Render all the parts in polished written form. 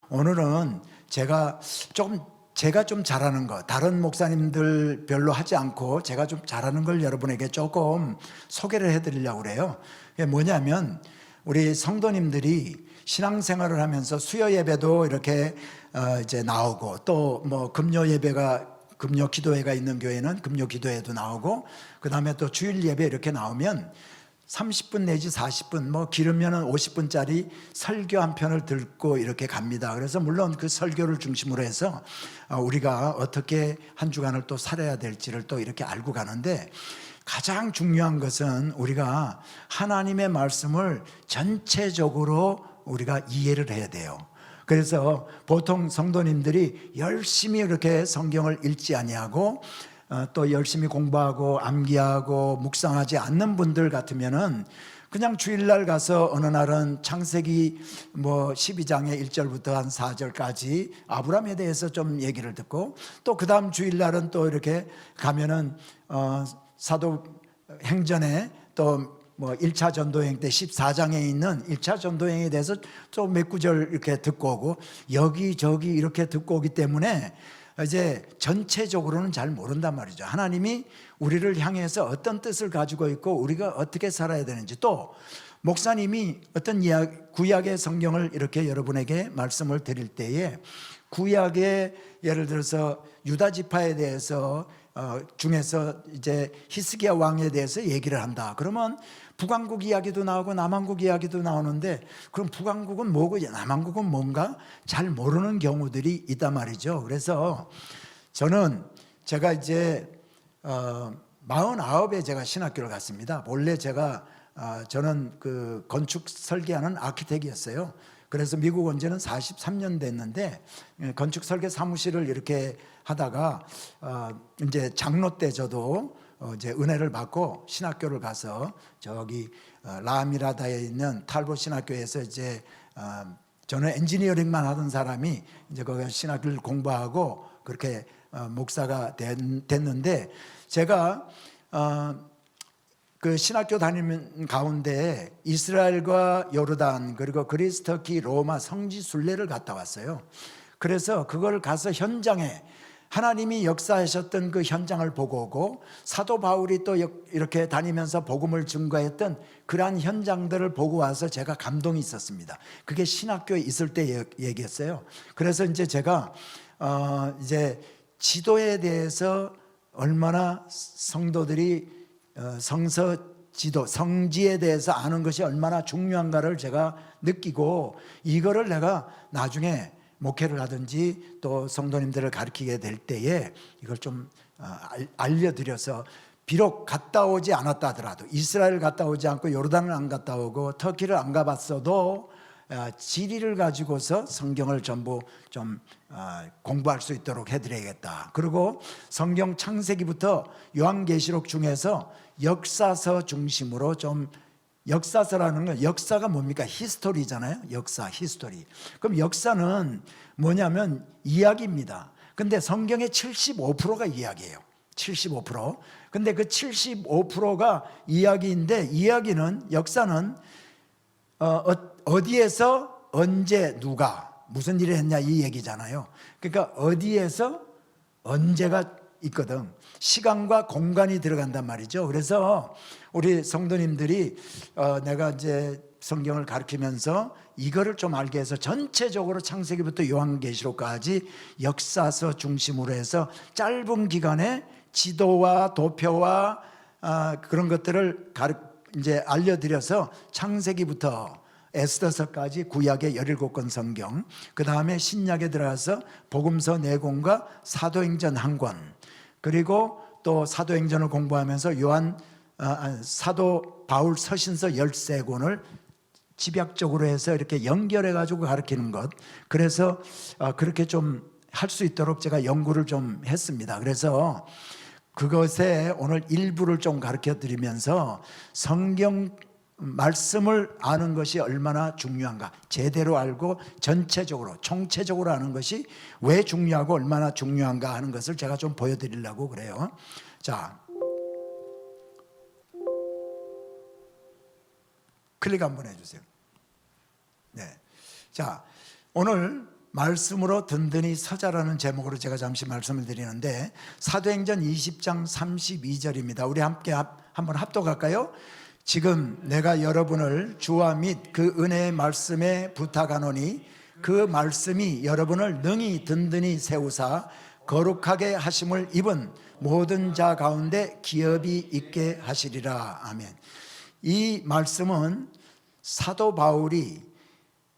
오늘은 제가 좀 잘하는 거, 다른 목사님들 별로 하지 않고 제가 좀 잘하는 걸 여러분에게 조금 소개를 해드리려고 그래요. 그게 뭐냐면 우리 성도님들이 신앙생활을 하면서 수요 예배도 이렇게 이제 나오고, 또 뭐 금요 예배가, 금요 기도회가 있는 교회는 금요 기도회도 나오고, 그 다음에 또 주일 예배 이렇게 나오면 30분 내지 40분, 뭐 길으면 50분짜리 설교 한 편을 듣고 이렇게 갑니다. 그래서 물론 그 설교를 중심으로 해서 우리가 어떻게 한 주간을 또 살아야 될지를 또 이렇게 알고 가는데, 가장 중요한 것은 우리가 하나님의 말씀을 전체적으로 우리가 이해를 해야 돼요. 그래서 보통 성도님들이 열심히 이렇게 성경을 읽지 아니하고 또 열심히 공부하고 암기하고 묵상하지 않는 분들 같으면은 그냥 주일날 가서 어느 날은 창세기 뭐 12장의 1절부터 한 4절까지 아브라함에 대해서 좀 얘기를 듣고, 또 그 다음 주일날은 또 이렇게 가면은 사도행전에 또 뭐 1차 전도행 때 14장에 있는 1차 전도행에 대해서 좀 몇 구절 이렇게 듣고 오고, 여기저기 이렇게 듣고 오기 때문에 이제 전체적으로는 잘 모른단 말이죠. 하나님이 우리를 향해서 어떤 뜻을 가지고 있고 우리가 어떻게 살아야 되는지, 또 목사님이 어떤 구약의 성경을 이렇게 여러분에게 말씀을 드릴 때에 구약의 예를 들어서 유다 지파에 대해서 중에서 이제 히스기야 왕에 대해서 얘기를 한다. 그러면 북왕국 이야기도 나오고 남왕국 이야기도 나오는데, 그럼 북왕국은 뭐고 남왕국은 뭔가 잘 모르는 경우들이 있단 말이죠. 그래서 제가 이제 49에 제가 신학교를 갔습니다. 원래 저는 그 건축 설계하는 아키텍이었어요. 그래서 미국 온 지는 43년 됐는데, 건축 설계 사무실을 이렇게 하다가 이제 장로 때 저도 이제 은혜를 받고 신학교를 가서 저기 라미라다에 있는 탈봇 신학교에서 이제 저는 엔지니어링만 하던 사람이 이제 거기 신학교를 공부하고 그렇게 목사가 됐는데, 제가 그 신학교 다니는 가운데 이스라엘과 요르단 그리고 그리스, 터키, 로마 성지 순례를 갔다 왔어요. 그래서 그걸 가서 현장에 하나님이 역사하셨던 그 현장을 보고 오고, 사도 바울이 또 이렇게 다니면서 복음을 증거했던 그러한 현장들을 보고 와서 제가 감동이 있었습니다. 그게 신학교에 있을 때 얘기했어요. 그래서 이제 제가 이제 지도에 대해서 얼마나 성도들이 성서 지도, 성지에 대해서 아는 것이 얼마나 중요한가를 제가 느끼고, 이거를 내가 나중에 목회를 하든지 또 성도님들을 가르치게 될 때에 이걸 좀 알려드려서, 비록 갔다 오지 않았다 하더라도, 이스라엘 갔다 오지 않고 요르단을 안 갔다 오고 터키를 안 가봤어도 지리를 가지고서 성경을 전부 좀 공부할 수 있도록 해드려야겠다. 그리고 성경 창세기부터 요한계시록 중에서 역사서 중심으로 좀, 역사서라는 건, 역사가 뭡니까? 히스토리잖아요. 역사, 히스토리. 그럼 역사는 뭐냐면 이야기입니다. 근데 성경의 75%가 이야기예요. 75%. 근데 그 75%가 이야기인데, 이야기는, 역사는 어디에서 언제 누가 무슨 일을 했냐 이 얘기잖아요. 그러니까 어디에서 언제가 있거든. 시간과 공간이 들어간단 말이죠. 그래서 우리 성도님들이 내가 이제 성경을 가르치면서 이거를 좀 알게 해서 전체적으로 창세기부터 요한계시록까지 역사서 중심으로 해서 짧은 기간에 지도와 도표와 그런 것들을 이제 알려드려서 창세기부터 에스더서까지 구약의 17권 성경, 그 다음에 신약에 들어가서 복음서 4권과 사도행전 1권, 그리고 또 사도행전을 공부하면서 사도 바울 서신서 13권을 집약적으로 해서 이렇게 연결해 가지고 가르치는 것, 그래서 그렇게 좀 할 수 있도록 제가 연구를 좀 했습니다. 그래서 그것에 오늘 일부를 좀 가르쳐 드리면서 성경 말씀을 아는 것이 얼마나 중요한가, 제대로 알고 전체적으로 총체적으로 아는 것이 왜 중요하고 얼마나 중요한가 하는 것을 제가 좀 보여드리려고 그래요. 자, 클릭 한번 해주세요. 네. 자, 오늘 말씀으로 든든히 서자라는 제목으로 제가 잠시 말씀을 드리는데, 사도행전 20장 32절입니다. 우리 함께 한번 합독할까요? 지금 내가 여러분을 주와 및 그 은혜의 말씀에 부탁하노니 그 말씀이 여러분을 능히 든든히 세우사 거룩하게 하심을 입은 모든 자 가운데 기업이 있게 하시리라. 아멘. 이 말씀은 사도 바울이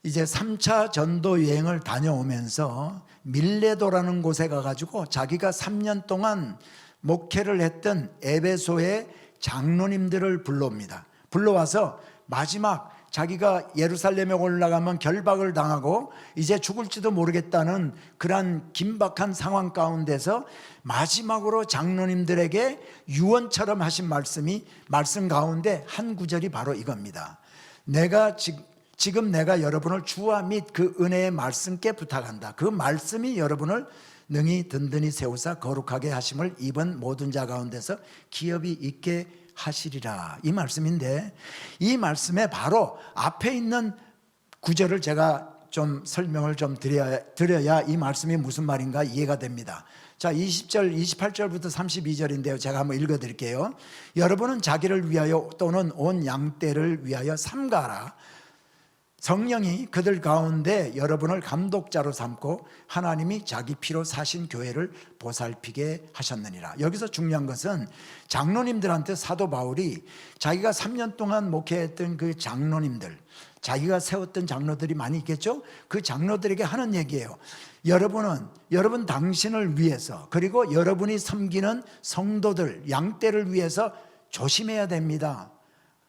이제 3차 전도 여행을 다녀오면서 밀레도라는 곳에 가가지고 자기가 3년 동안 목회를 했던 에베소의 장로님들을 불러옵니다. 불러와서 마지막 자기가 예루살렘에 올라가면 결박을 당하고 이제 죽을지도 모르겠다는 그러한 긴박한 상황 가운데서 마지막으로 장로님들에게 유언처럼 하신 말씀 가운데 한 구절이 바로 이겁니다. 지금 내가 여러분을 주와 및 그 은혜의 말씀께 부탁한다. 그 말씀이 여러분을 능히 든든히 세우사 거룩하게 하심을 입은 모든 자 가운데서 기업이 있게 하시리라. 이 말씀인데, 이 말씀에 바로 앞에 있는 구절을 제가 좀 설명을 좀 드려야 이 말씀이 무슨 말인가 이해가 됩니다. 자, 20절, 28절부터 32절인데요. 제가 한번 읽어드릴게요. 여러분은 자기를 위하여 또는 온 양떼를 위하여 삼가라. 성령이 그들 가운데 여러분을 감독자로 삼고 하나님이 자기 피로 사신 교회를 보살피게 하셨느니라. 여기서 중요한 것은 장로님들한테 사도 바울이 자기가 3년 동안 목회했던 그 장로님들, 자기가 세웠던 장로들이 많이 있겠죠? 그 장로들에게 하는 얘기예요. 여러분 당신을 위해서, 그리고 여러분이 섬기는 성도들, 양떼를 위해서 조심해야 됩니다.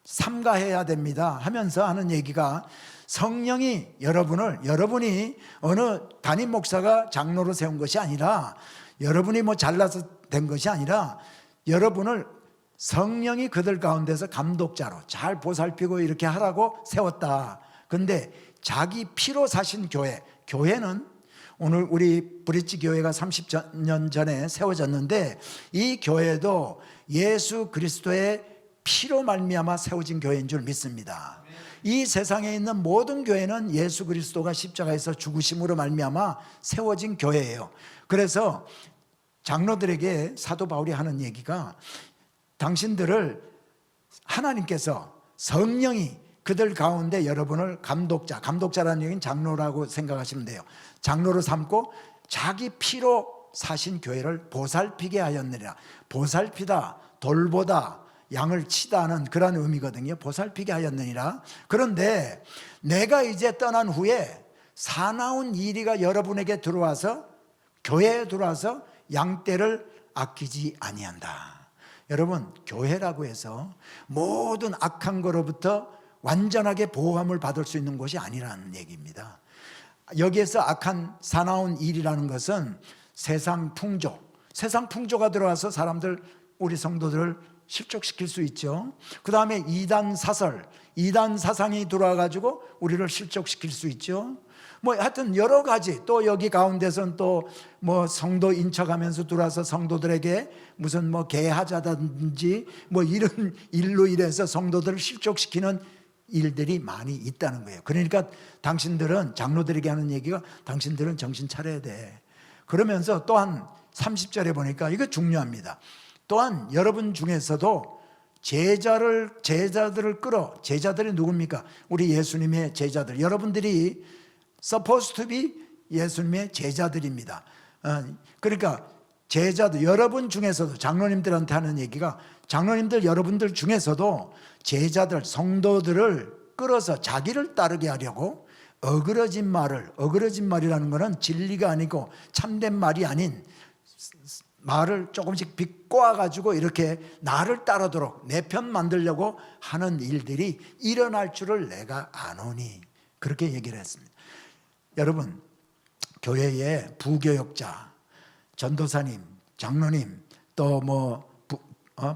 삼가해야 됩니다 하면서 하는 얘기가, 성령이 여러분이 어느 담임 목사가 장로로 세운 것이 아니라, 여러분이 뭐 잘나서 된 것이 아니라, 여러분을 성령이 그들 가운데서 감독자로 잘 보살피고 이렇게 하라고 세웠다. 근데 자기 피로 사신 교회는 오늘 우리 브릿지 교회가 30년 전에 세워졌는데, 이 교회도 예수 그리스도의 피로 말미암아 세워진 교회인 줄 믿습니다. 이 세상에 있는 모든 교회는 예수 그리스도가 십자가에서 죽으심으로 말미암아 세워진 교회예요. 그래서 장로들에게 사도 바울이 하는 얘기가, 당신들을 하나님께서, 성령이 그들 가운데 여러분을 감독자라는 얘기는 장로라고 생각하시면 돼요. 장로로 삼고 자기 피로 사신 교회를 보살피게 하였느니라. 보살피다, 돌보다, 양을 치다는 그런 의미거든요. 보살피게 하였느니라. 그런데 내가 이제 떠난 후에 사나운 이리가 여러분에게 들어와서, 교회에 들어와서 양떼를 아끼지 아니한다. 여러분, 교회라고 해서 모든 악한 거로부터 완전하게 보호함을 받을 수 있는 곳이 아니라는 얘기입니다. 여기에서 악한 사나운 일이라는 것은 세상 풍조가 들어와서 우리 성도들을 실족시킬 수 있죠. 그 다음에 이단 사상이 들어와가지고 우리를 실족시킬 수 있죠. 뭐 하여튼 여러 가지, 또 여기 가운데서는 또 뭐 성도 인척하면서 들어와서 성도들에게 무슨 뭐 개하자든지 뭐 이런 일로 인해서 성도들을 실족시키는 일들이 많이 있다는 거예요. 그러니까 장로들에게 하는 얘기가, 당신들은 정신 차려야 돼. 그러면서 또한 30절에 보니까 이거 중요합니다. 또한 여러분 중에서도 제자들을 끌어, 제자들이 누굽니까? 우리 예수님의 제자들. 여러분들이 supposed to be 예수님의 제자들입니다. 그러니까 제자들, 여러분 중에서도, 장로님들한테 하는 얘기가, 장로님들 여러분들 중에서도 제자들, 성도들을 끌어서 자기를 따르게 하려고 어그러진 말이라는 것은 진리가 아니고 참된 말이 아닌 말을 조금씩 비꼬아가지고 이렇게 나를 따르도록 내 편 만들려고 하는 일들이 일어날 줄을 내가 아노니, 그렇게 얘기를 했습니다. 여러분, 교회의 부교역자, 전도사님, 장로님, 또 뭐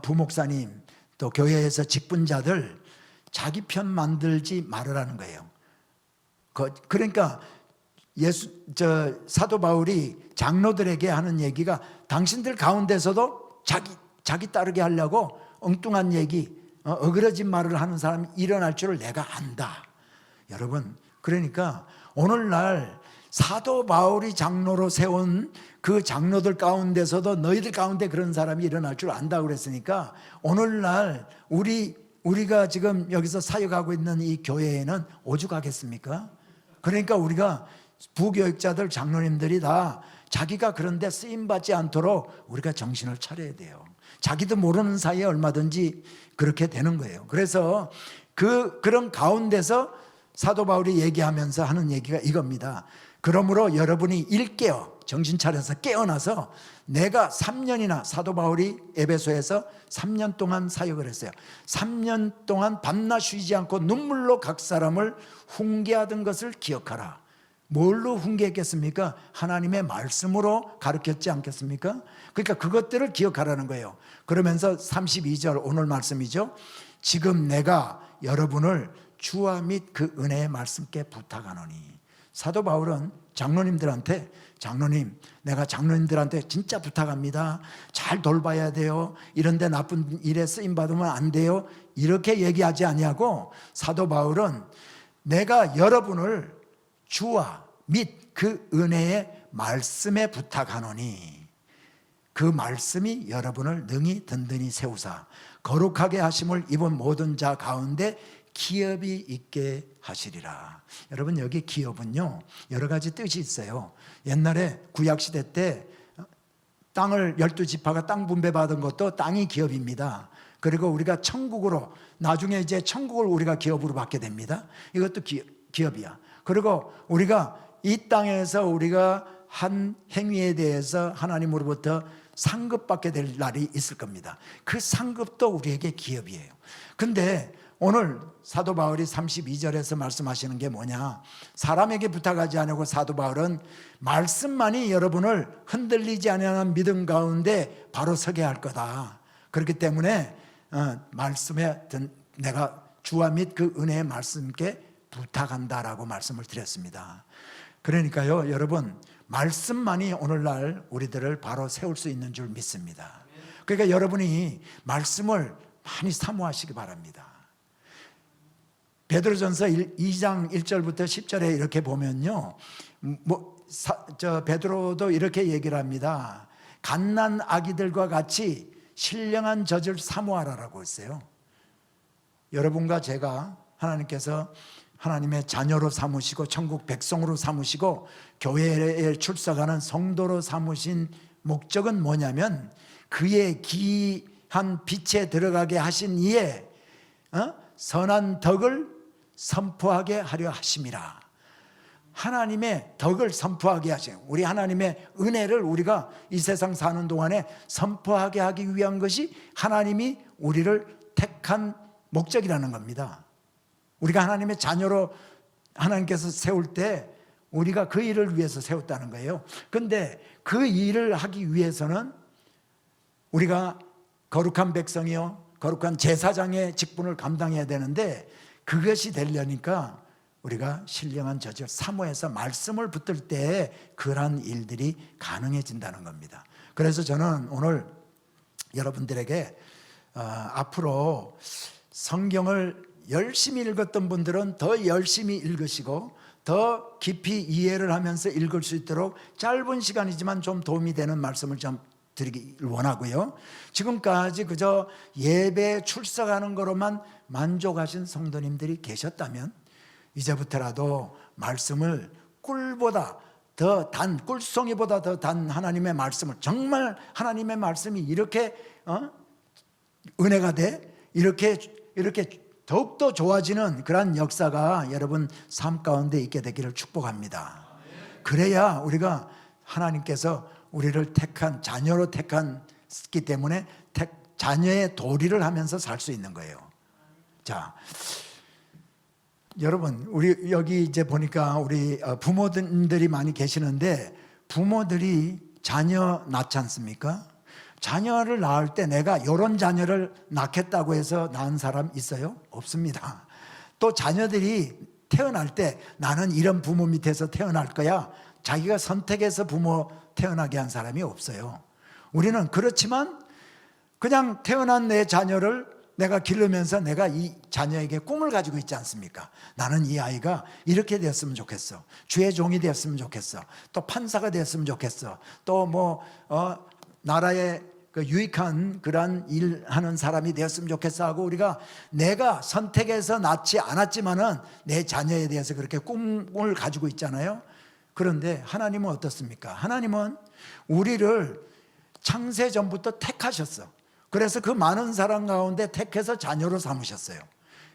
부목사님, 또 교회에서 직분자들 자기 편 만들지 말으라는 거예요. 그러니까 사도 바울이 장로들에게 하는 얘기가, 당신들 가운데서도 자기 따르게 하려고 엉뚱한 얘기, 어그러진 말을 하는 사람이 일어날 줄을 내가 안다. 여러분, 그러니까 오늘날 사도 바울이 장로로 세운 그 장로들 가운데서도 너희들 가운데 그런 사람이 일어날 줄 안다고 그랬으니까 오늘날 우리가 지금 여기서 사역하고 있는 이 교회에는 오죽하겠습니까? 그러니까 우리가 부교육자들 장로님들이 다 자기가 그런데 쓰임받지 않도록 우리가 정신을 차려야 돼요. 자기도 모르는 사이에 얼마든지 그렇게 되는 거예요. 그래서 그런 가운데서 사도 바울이 얘기하면서 하는 얘기가 이겁니다. 그러므로 여러분이 일깨어 정신 차려서 깨어나서 내가 3년이나 사도 바울이 에베소에서 3년 동안 사역을 했어요. 3년 동안 밤낮 쉬지 않고 눈물로 각 사람을 훈계하던 것을 기억하라. 뭘로 훈계했겠습니까? 하나님의 말씀으로 가르쳤지 않겠습니까? 그러니까 그것들을 기억하라는 거예요. 그러면서 32절 오늘 말씀이죠. 지금 내가 여러분을 주와 및 그 은혜의 말씀께 부탁하노니. 사도 바울은 장로님들한테 장로님, 내가 장로님들한테 진짜 부탁합니다. 잘 돌봐야 돼요. 이런데 나쁜 일에 쓰임 받으면 안 돼요. 이렇게 얘기하지 아니하고 사도 바울은 내가 여러분을 주와 및 그 은혜의 말씀에 부탁하노니 그 말씀이 여러분을 능히 든든히 세우사 거룩하게 하심을 입은 모든 자 가운데 기업이 있게 하시리라. 여러분 여기 기업은요 여러 가지 뜻이 있어요. 옛날에 구약시대 때 땅을 12지파가 땅 분배받은 것도 땅이 기업입니다. 그리고 우리가 천국으로 나중에 이제 천국을 우리가 기업으로 받게 됩니다. 이것도 기업이야. 그리고 우리가 이 땅에서 우리가 한 행위에 대해서 하나님으로부터 상급받게 될 날이 있을 겁니다. 그 상급도 우리에게 기업이에요. 근데 오늘 사도 바울이 32절에서 말씀하시는 게 뭐냐? 사람에게 부탁하지 않고 사도 바울은 말씀만이 여러분을 흔들리지 않는 믿음 가운데 바로 서게 할 거다. 그렇기 때문에 말씀에 내가 주와 및 그 은혜의 말씀께 부탁한다라고 말씀을 드렸습니다. 그러니까요 여러분 말씀만이 오늘날 우리들을 바로 세울 수 있는 줄 믿습니다. 그러니까 여러분이 말씀을 많이 사모하시기 바랍니다. 베드로전서 2장 1절부터 10절에 이렇게 보면요 베드로도 이렇게 얘기를 합니다. 갓난 아기들과 같이 신령한 젖을 사모하라라고 했어요. 여러분과 제가 하나님께서 하나님의 자녀로 삼으시고 천국 백성으로 삼으시고 교회에 출석하는 성도로 삼으신 목적은 뭐냐면 그의 기이한 빛에 들어가게 하신 이에 선한 덕을 선포하게 하려 하심이라. 하나님의 덕을 선포하게 하신 우리 하나님의 은혜를 우리가 이 세상 사는 동안에 선포하게 하기 위한 것이 하나님이 우리를 택한 목적이라는 겁니다. 우리가 하나님의 자녀로 하나님께서 세울 때 우리가 그 일을 위해서 세웠다는 거예요. 그런데 그 일을 하기 위해서는 우리가 거룩한 백성이요 거룩한 제사장의 직분을 감당해야 되는데 그것이 되려니까 우리가 신령한 젖을 사모해서 말씀을 붙들 때 그러한 일들이 가능해진다는 겁니다. 그래서 저는 오늘 여러분들에게 앞으로 성경을 열심히 읽었던 분들은 더 열심히 읽으시고 더 깊이 이해를 하면서 읽을 수 있도록 짧은 시간이지만 좀 도움이 되는 말씀을 좀 드리길 원하고요. 지금까지 그저 예배에 출석하는 거로만 만족하신 성도님들이 계셨다면 이제부터라도 말씀을 꿀보다 더 단, 꿀송이보다 더 단 하나님의 말씀을 정말 하나님의 말씀이 이렇게 은혜가 돼? 이렇게 더욱더 좋아지는 그런 역사가 여러분 삶 가운데 있게 되기를 축복합니다. 그래야 우리가 하나님께서 우리를 택한 자녀로 택한기 때문에 자녀의 도리를 하면서 살 수 있는 거예요. 자, 여러분 우리 여기 이제 보니까 우리 부모들이 많이 계시는데 부모들이 자녀 낳지 않습니까? 자녀를 낳을 때 내가 이런 자녀를 낳겠다고 해서 낳은 사람 있어요? 없습니다. 또 자녀들이 태어날 때 나는 이런 부모 밑에서 태어날 거야. 자기가 선택해서 부모 태어나게 한 사람이 없어요. 우리는 그렇지만 그냥 태어난 내 자녀를 내가 기르면서 내가 이 자녀에게 꿈을 가지고 있지 않습니까? 나는 이 아이가 이렇게 되었으면 좋겠어. 주의 종이 되었으면 좋겠어. 또 판사가 되었으면 좋겠어. 또 나라에 그 유익한 그런 일하는 사람이 되었으면 좋겠어 하고 우리가 내가 선택해서 낳지 않았지만은 내 자녀에 대해서 그렇게 꿈을 가지고 있잖아요. 그런데 하나님은 어떻습니까? 하나님은 우리를 창세 전부터 택하셨어. 그래서 그 많은 사람 가운데 택해서 자녀로 삼으셨어요.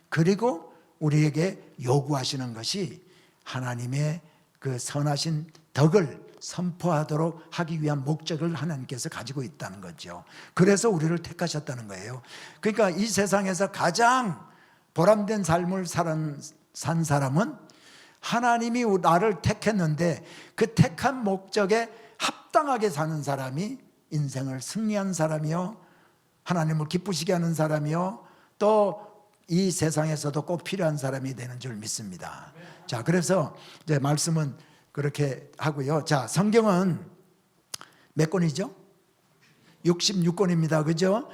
그리고 우리에게 요구하시는 것이 하나님의 그 선하신 덕을 선포하도록 하기 위한 목적을 하나님께서 가지고 있다는 거죠. 그래서 우리를 택하셨다는 거예요. 그러니까 이 세상에서 가장 보람된 삶을 산 사람은 하나님이 나를 택했는데 그 택한 목적에 합당하게 사는 사람이 인생을 승리한 사람이요, 하나님을 기쁘시게 하는 사람이요, 또 이 세상에서도 꼭 필요한 사람이 되는 줄 믿습니다. 자, 그래서 이제 말씀은 그렇게 하고요. 자, 성경은 몇 권이죠? 66권입니다. 그죠?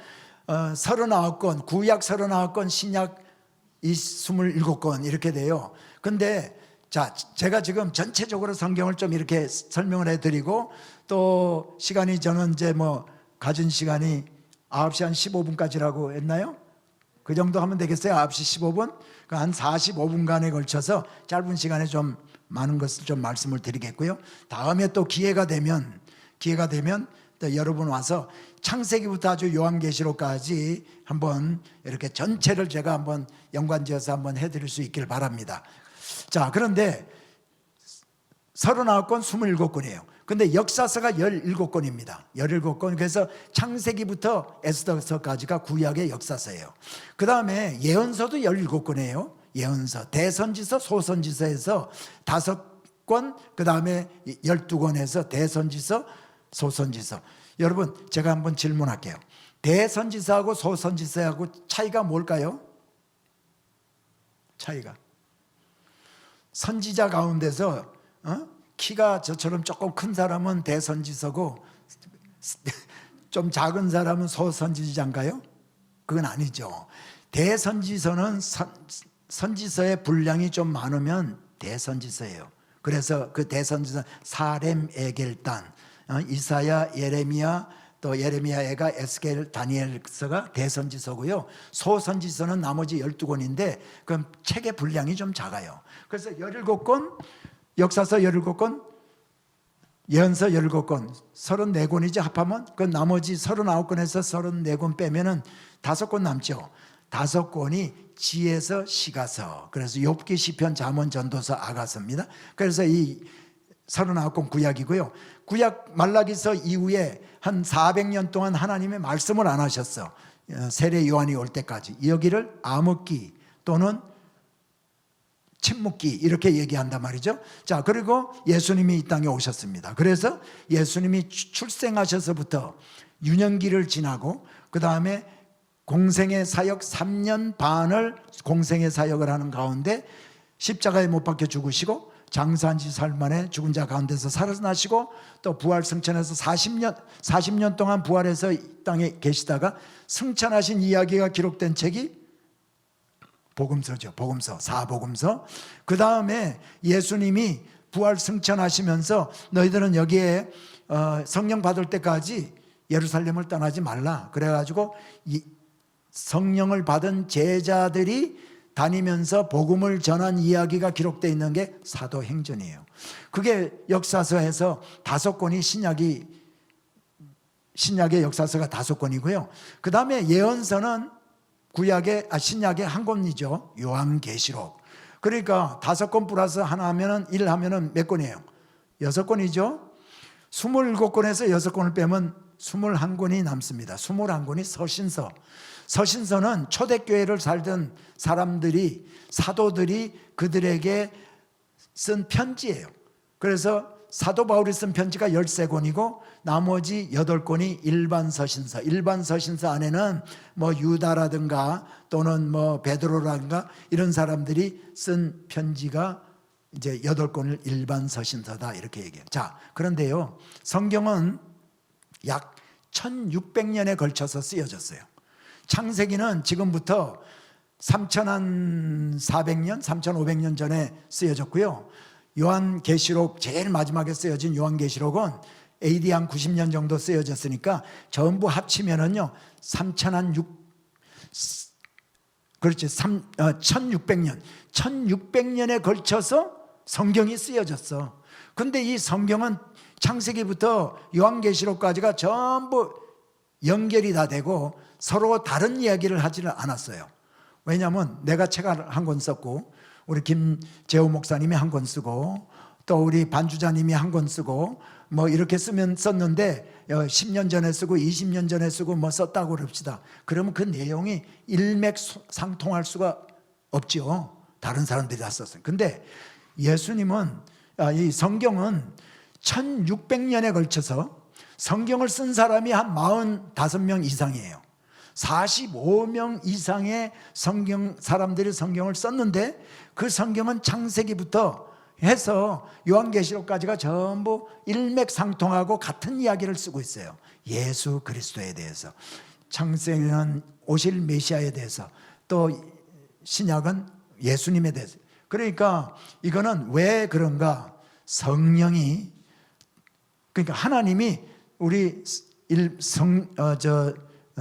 39권, 구약 39권, 신약 27권 이렇게 돼요. 근데 자, 제가 지금 전체적으로 성경을 좀 이렇게 설명을 해드리고 또 시간이 저는 이제 가진 시간이 9시 한 15분까지라고 했나요? 그 정도 하면 되겠어요? 9시 15분? 한 45분간에 걸쳐서 짧은 시간에 좀 많은 것을 좀 말씀을 드리겠고요. 다음에 또 기회가 되면 또 여러분 와서 창세기부터 아주 요한계시록까지 한번 이렇게 전체를 제가 한번 연관지어서 한번 해드릴 수 있기를 바랍니다. 자, 그런데 39권, 27권이에요. 근데 역사서가 17권입니다. 17권. 그래서 창세기부터 에스더서까지가 구약의 역사서예요. 그 다음에 예언서도 17권이에요. 예언서, 대선지서, 소선지서에서 5권, 그 다음에 12권에서 대선지서, 소선지서. 여러분, 제가 한번 질문할게요. 대선지서하고 소선지서하고 차이가 뭘까요? 차이가. 선지자 가운데서 키가 저처럼 조금 큰 사람은 대선지서고 좀 작은 사람은 소선지자인가요? 그건 아니죠. 대선지서는 선지서의 분량이 좀 많으면 대선지서예요. 그래서 그 대선지서 사렘, 에겔단, 이사야, 예레미야, 또 예레미야가 에스겔, 다니엘서가 대선지서고요. 소선지서는 나머지 12권인데 그럼 책의 분량이 좀 작아요. 그래서 17권, 역사서 17권, 예언서 17권, 34권이죠. 합하면 그 나머지 39권에서 34권 빼면은 5권 남죠. 5권이 지혜서, 시가서. 그래서 욥기, 시편, 잠언, 전도서, 아가서입니다. 그래서 이 39권 구약이고요. 구약 말라기서 이후에 한 400년 동안 하나님의 말씀을 안 하셨어. 세례 요한이 올 때까지. 여기를 암흑기 또는 침묵기 이렇게 얘기한단 말이죠. 자, 그리고 예수님이 이 땅에 오셨습니다. 그래서 예수님이 출생하셔서부터 유년기를 지나고 그 다음에 공생의 사역 3년 반을 공생의 사역을 하는 가운데 십자가에 못 박혀 죽으시고 장사한 지 사흘 만에 죽은 자 가운데서 살아나시고 또 부활 승천해서 40년 동안 부활해서 이 땅에 계시다가 승천하신 이야기가 기록된 책이 복음서죠. 복음서, 사복음서. 그 다음에 예수님이 부활 승천하시면서 너희들은 여기에 성령 받을 때까지 예루살렘을 떠나지 말라. 그래가지고 성령을 받은 제자들이 다니면서 복음을 전한 이야기가 기록되어 있는 게 사도행전이에요. 그게 역사서에서 5권이 신약의 역사서가 5권이고요. 그 다음에 예언서는 신약의 한 권이죠. 요한계시록. 그러니까 5권 플러스 하나 하면은 1 하면은 몇 권이에요? 6권이죠. 27권에서 6권을 빼면 21권이 남습니다. 21권이 서신서. 서신서는 초대교회를 살던 사람들이, 사도들이 그들에게 쓴 편지예요. 그래서 사도 바울이 쓴 편지가 13권이고 나머지 8권이 일반 서신서. 일반 서신서 안에는 유다라든가 또는 베드로라든가 이런 사람들이 쓴 편지가 이제 8권을 일반 서신서다 이렇게 얘기해요. 자, 그런데요. 성경은 약 1600년에 걸쳐서 쓰여졌어요. 창세기는 지금부터 3,400년, 3,500년 전에 쓰여졌고요. 요한계시록 제일 마지막에 쓰여진 요한계시록은 AD 한 90년 정도 쓰여졌으니까 전부 합치면은요 1600년 1600년에 걸쳐서 성경이 쓰여졌어. 근데 이 성경은 창세기부터 요한계시록까지가 전부 연결이 다 되고 서로 다른 이야기를 하지는 않았어요. 왜냐하면 내가 책 한 권 썼고 우리 김재호 목사님이 한 권 쓰고 또 우리 반주자님이 한 권 쓰고 뭐 이렇게 썼는데 10년 전에 쓰고 20년 전에 쓰고 뭐 썼다고 그럽시다. 그러면 그 내용이 일맥상통할 수가 없죠. 다른 사람들이 다 썼어요. 근데 예수님은 이 성경은 1600년에 걸쳐서 성경을 쓴 사람이 한 45명 이상이에요. 45명 이상의 사람들이 성경을 썼는데 그 성경은 창세기부터 해서 요한계시록까지가 전부 일맥상통하고 같은 이야기를 쓰고 있어요. 예수 그리스도에 대해서, 창세기는 오실 메시아에 대해서, 또 신약은 예수님에 대해서. 그러니까 이거는 왜 그런가? 성령이, 그러니까 하나님이 우리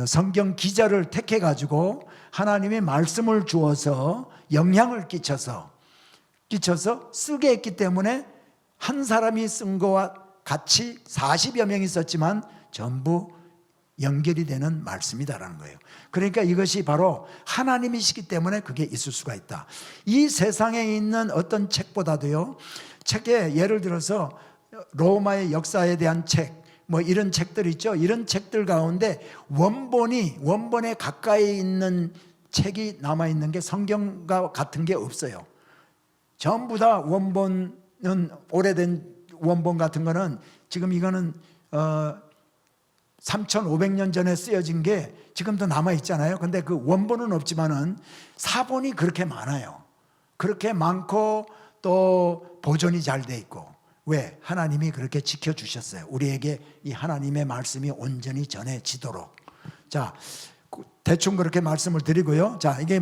성경 기자를 택해 가지고 하나님의 말씀을 주어서 영향을 끼쳐서 쓰게 했기 때문에 한 사람이 쓴 거와 같이 40여 명이 썼지만 전부 연결이 되는 말씀이다라는 거예요. 그러니까 이것이 바로 하나님이시기 때문에 그게 있을 수가 있다. 이 세상에 있는 어떤 책보다도요, 책에 예를 들어서 로마의 역사에 대한 책, 뭐 이런 책들 있죠. 이런 책들 가운데 원본에 가까이 있는 책이 남아있는 게 성경과 같은 게 없어요. 전부 다 원본은, 오래된 원본 같은 거는 지금 이거는 3,500년 전에 쓰여진 게 지금도 남아있잖아요. 근데 그 원본은 없지만은 사본이 그렇게 많아요. 그렇게 많고 또 보존이 잘 돼 있고. 왜? 하나님이 그렇게 지켜주셨어요. 우리에게 이 하나님의 말씀이 온전히 전해지도록. 자, 대충 그렇게 말씀을 드리고요. 자, 이게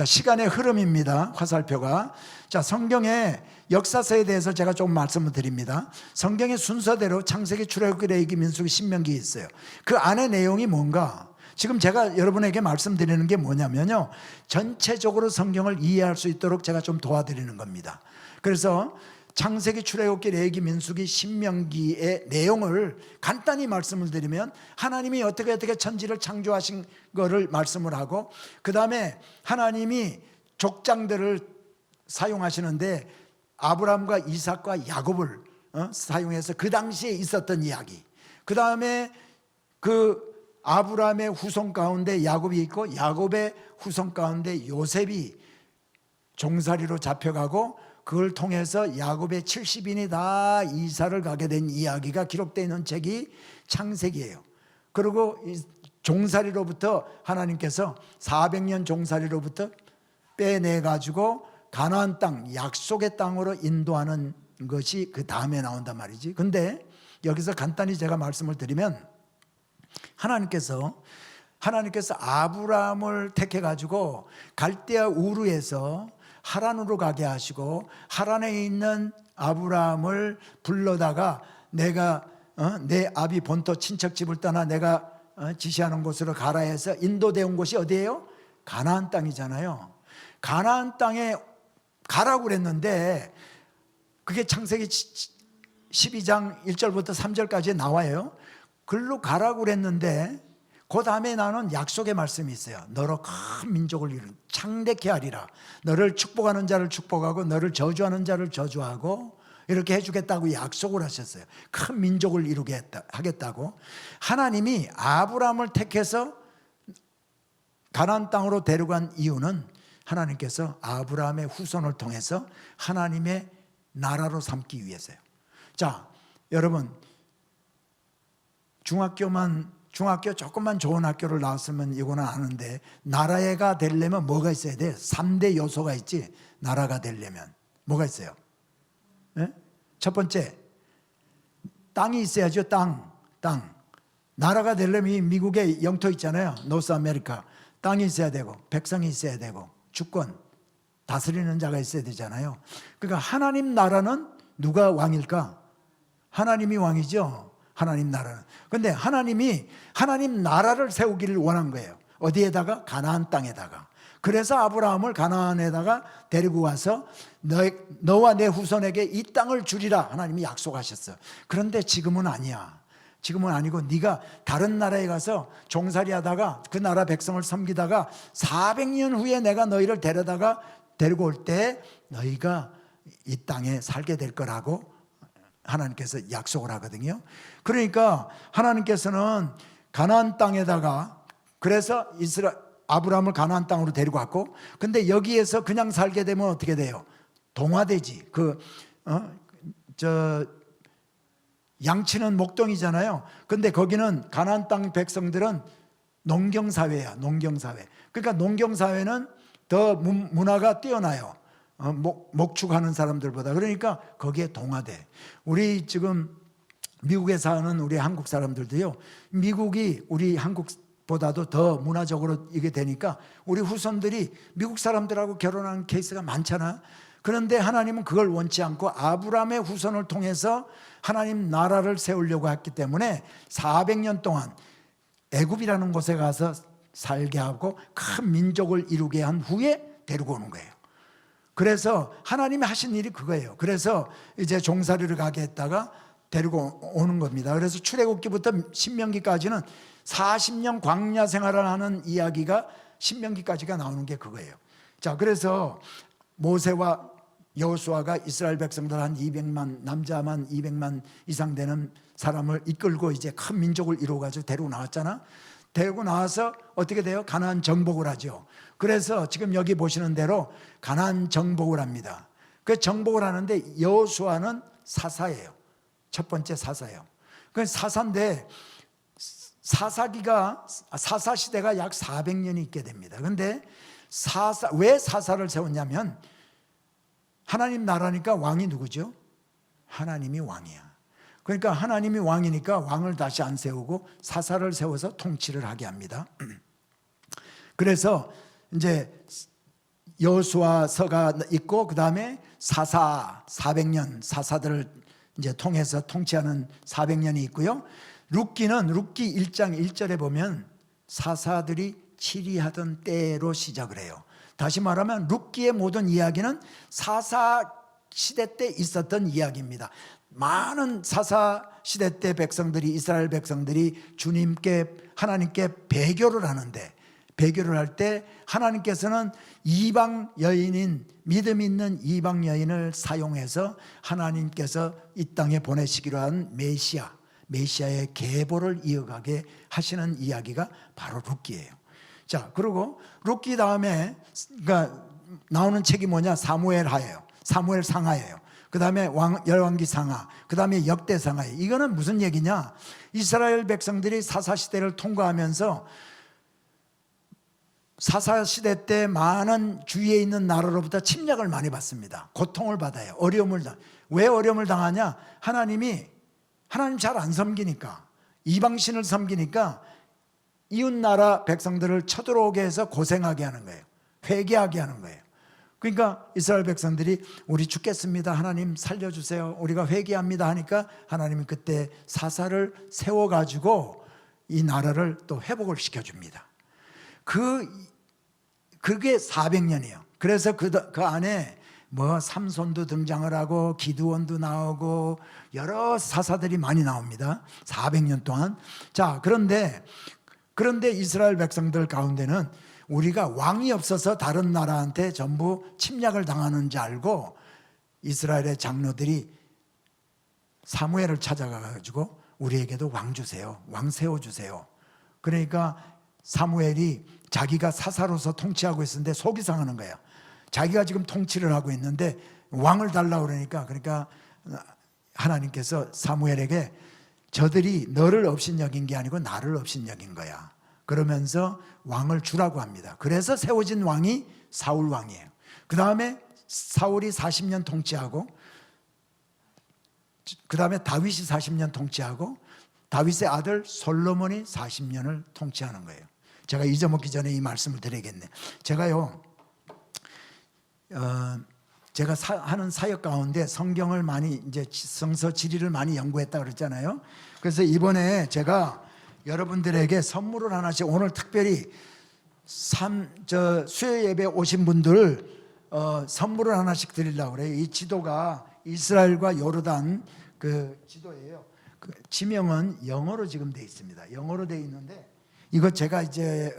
시간의 흐름입니다. 화살표가. 자, 성경의 역사서에 대해서 제가 좀 말씀을 드립니다. 성경의 순서대로 창세기, 출애굽기, 레위기, 민수기, 신명기 있어요. 그 안에 내용이 뭔가? 지금 제가 여러분에게 말씀드리는 게 뭐냐면요, 전체적으로 성경을 이해할 수 있도록 제가 좀 도와드리는 겁니다. 그래서 창세기, 출애굽기, 레위기, 민수기, 신명기의 내용을 간단히 말씀을 드리면, 하나님이 어떻게 천지를 창조하신 거를 말씀을 하고, 그 다음에 하나님이 족장들을 사용하시는데 아브라함과 이삭과 야곱을 사용해서 그 당시에 있었던 이야기, 그 다음에 그 아브라함의 후손 가운데 야곱이 있고 야곱의 후손 가운데 요셉이 종살이로 잡혀가고 그걸 통해서 야곱의 70인이 다 이사를 가게 된 이야기가 기록되어 있는 책이 창세기예요. 그리고 종살이로부터 하나님께서 400년 종살이로부터 빼내가지고 가나안 땅, 약속의 땅으로 인도하는 것이 그 다음에 나온단 말이지. 근데 여기서 간단히 제가 말씀을 드리면, 하나님께서 아브라함을 택해가지고 갈대아 우르에서 하란으로 가게 하시고, 하란에 있는 아브라함을 불러다가 내가 내 아비 본토 친척집을 떠나 내가 지시하는 곳으로 가라 해서 인도되어 온 곳이 어디예요? 가나안 땅이잖아요. 가나안 땅에 가라고 그랬는데 그게 창세기 12장 1절부터 3절까지 나와요. 글로 가라고 그랬는데 그 다음에 나는 약속의 말씀이 있어요. 너로 큰 민족을 이룬 창대케 하리라. 너를 축복하는 자를 축복하고 너를 저주하는 자를 저주하고 이렇게 해주겠다고 약속을 하셨어요. 큰 민족을 이루게 하겠다고. 하나님이 아브라함을 택해서 가나안 땅으로 데려간 이유는 하나님께서 아브라함의 후손을 통해서 하나님의 나라로 삼기 위해서요. 자, 여러분, 중학교 조금만 좋은 학교를 나왔으면 이거는 아는데, 나라가 되려면 뭐가 있어야 돼? 3대 요소가 있지. 나라가 되려면 뭐가 있어요? 네? 첫 번째, 땅이 있어야죠. 땅. 나라가 되려면 이 미국의 영토 있잖아요. 노스 아메리카. 땅이 있어야 되고 백성이 있어야 되고 주권, 다스리는 자가 있어야 되잖아요. 그러니까 하나님 나라는 누가 왕일까? 하나님이 왕이죠. 하나님 나라는. 근데 하나님이 하나님 나라를 세우기를 원한 거예요. 어디에다가? 가나안 땅에다가. 그래서 아브라함을 가나안에다가 데리고 와서 너와 내 후손에게 이 땅을 주리라 하나님이 약속하셨어요. 그런데 지금은 아니야. 지금은 아니고 네가 다른 나라에 가서 종살이 하다가 그 나라 백성을 섬기다가 400년 후에 내가 너희를 데리고 올 때 너희가 이 땅에 살게 될 거라고 하나님께서 약속을 하거든요. 그러니까 하나님께서는 가나안 땅에다가 그래서 아브라함을 가나안 땅으로 데리고 왔고, 근데 여기에서 그냥 살게 되면 어떻게 돼요? 동화되지. 양치는 목동이잖아요. 근데 거기는 가나안 땅 백성들은 농경사회야. 농경사회. 그러니까 농경사회는 더 문화가 뛰어나요. 목축하는 사람들보다. 그러니까 거기에 동화돼. 우리 지금 미국에 사는 우리 한국 사람들도요, 미국이 우리 한국보다도 더 문화적으로 이게 되니까 우리 후손들이 미국 사람들하고 결혼하는 케이스가 많잖아. 그런데 하나님은 그걸 원치 않고 아브라함의 후손을 통해서 하나님 나라를 세우려고 했기 때문에 400년 동안 애굽이라는 곳에 가서 살게 하고 큰 민족을 이루게 한 후에 데리고 오는 거예요. 그래서 하나님이 하신 일이 그거예요. 그래서 이제 종살이를 가게 했다가 데리고 오는 겁니다. 그래서 출애굽기부터 신명기까지는 40년 광야 생활을 하는 이야기가 신명기까지가 나오는 게 그거예요. 자, 그래서 모세와 여호수아가 이스라엘 백성들 한 200만, 남자만 200만 이상 되는 사람을 이끌고 이제 큰 민족을 이루어가지고 데리고 나왔잖아. 데리고 나와서 어떻게 돼요? 가나안 정복을 하죠. 그래서 지금 여기 보시는 대로 가나안 정복을 합니다. 그 정복을 하는데 여호수아는 사사예요. 첫 번째 사사예요. 그 사사인데 사사 시대가 약 400년이 있게 됩니다. 그런데 왜 사사를 세웠냐면 하나님 나라니까 왕이 누구죠? 하나님이 왕이야. 그러니까 하나님이 왕이니까 왕을 다시 안 세우고 사사를 세워서 통치를 하게 합니다. 그래서 이제 여호수아서가 있고 그 다음에 사사 400년 사사들을 이제 통해서 통치하는 400년이 있고요. 룻기 1장 1절에 보면 사사들이 치리하던 때로 시작을 해요. 다시 말하면 룻기의 모든 이야기는 사사 시대 때 있었던 이야기입니다. 많은 사사 시대 때 백성들이 이스라엘 백성들이 하나님께 배교를 하는데 배교를 할 때 하나님께서는 이방 여인인 믿음 있는 이방 여인을 사용해서 하나님께서 이 땅에 보내시기로 한 메시아의 계보를 이어가게 하시는 이야기가 바로 룻기예요. 자, 그리고 룻기 다음에 그러니까 나오는 책이 뭐냐? 사무엘 상하예요. 그 다음에 열왕기 상하, 그 다음에 역대 상하예요. 이거는 무슨 얘기냐? 이스라엘 백성들이 사사시대를 통과하면서 사사시대 때 많은 주위에 있는 나라로부터 침략을 많이 받습니다. 고통을 받아요. 왜 어려움을 당하냐? 하나님 잘 안 섬기니까, 이방신을 섬기니까 이웃 나라 백성들을 쳐들어오게 해서 고생하게 하는 거예요. 회개하게 하는 거예요. 그러니까 이스라엘 백성들이 우리 죽겠습니다. 하나님 살려주세요. 우리가 회개합니다 하니까 하나님이 그때 사사를 세워가지고 이 나라를 또 회복을 시켜줍니다. 그게 400년이에요. 그래서 그 안에 삼손도 등장을 하고 기드온도 나오고 여러 사사들이 많이 나옵니다. 400년 동안. 자, 그런데 이스라엘 백성들 가운데는 우리가 왕이 없어서 다른 나라한테 전부 침략을 당하는 줄 알고 이스라엘의 장로들이 사무엘을 찾아가가지고 우리에게도 왕 주세요. 왕 세워주세요. 그러니까 사무엘이 자기가 사사로서 통치하고 있었는데 속이 상하는 거예요. 자기가 지금 통치를 하고 있는데 왕을 달라고 그러니까 하나님께서 사무엘에게 저들이 너를 업신여긴 게 아니고 나를 업신여긴 거야. 그러면서 왕을 주라고 합니다. 그래서 세워진 왕이 사울 왕이에요. 그 다음에 사울이 40년 통치하고 그 다음에 다윗이 40년 통치하고 다윗의 아들 솔로몬이 40년을 통치하는 거예요. 제가 잊어먹기 전에 이 말씀을 드려야겠네. 제가요, 제가 하는 사역 가운데 성경을 많이 이제 성서 지리를 많이 연구했다 그랬잖아요. 그래서 이번에 제가 여러분들에게 선물을 하나씩, 오늘 특별히 수요 예배 오신 분들 선물을 하나씩 드리려고 그래요. 이 지도가 이스라엘과 요르단 그 지도예요. 그 지명은 영어로 지금 돼 있습니다. 영어로 돼 있는데 이거 제가 이제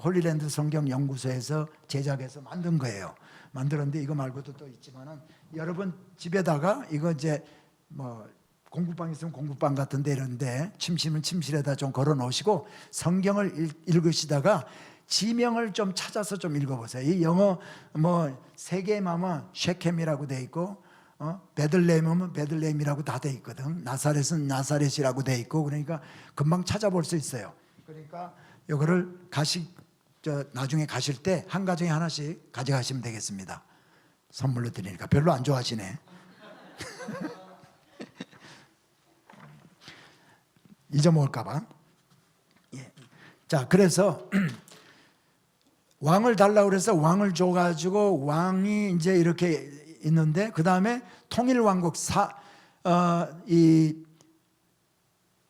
홀리랜드 성경 연구소에서 제작해서 만든 거예요. 만들었는데 이거 말고도 또 있지만은 여러분 집에다가 이거 이제 뭐 공부방 있으면 공부방 같은데 이런데 침실은 침실에다 좀 걸어 놓으시고 성경을 읽으시다가 지명을 좀 찾아서 좀 읽어보세요. 이 영어 뭐 세겜하면 셰켐이라고 돼 있고 베들레헴은 베들레헴이라고 다 돼 있거든. 나사렛은 나사렛이라고 돼 있고, 그러니까 금방 찾아볼 수 있어요. 그러니까 이거를 나중에 가실 때 한 가정에 하나씩 가져가시면 되겠습니다. 선물로 드리니까 별로 안 좋아하시네. 잊어먹을까봐. 예. 자, 그래서 왕을 달라고 그래서 왕을 줘가지고 왕이 이제 이렇게 있는데, 그 다음에 통일왕국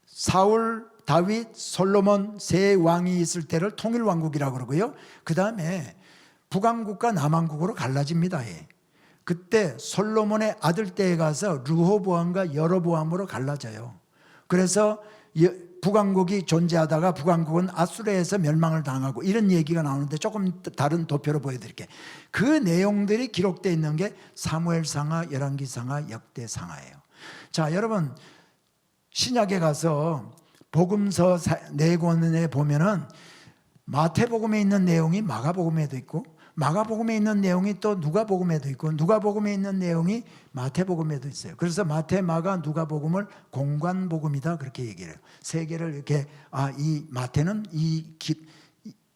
사울, 다윗, 솔로몬 세 왕이 있을 때를 통일왕국이라고 그러고요. 그 다음에 북왕국과 남왕국으로 갈라집니다. 그때 솔로몬의 아들 때에 가서 르호보암과 여로보암으로 갈라져요. 그래서 북왕국이 존재하다가 북왕국은 아수르에서 멸망을 당하고 이런 얘기가 나오는데 조금 다른 도표로 보여드릴게요. 그 내용들이 기록되어 있는 게 사무엘상하, 열왕기상하, 역대상하예요. 자, 여러분 신약에 가서 복음서 네 권에 보면은 마태복음에 있는 내용이 마가복음에도 있고, 마가복음에 있는 내용이 또 누가복음에도 있고, 누가복음에 있는 내용이 마태복음에도 있어요. 그래서 마태, 마가, 누가복음을 공관복음이다 그렇게 얘기를 해요. 세 개를 이렇게 이 마태는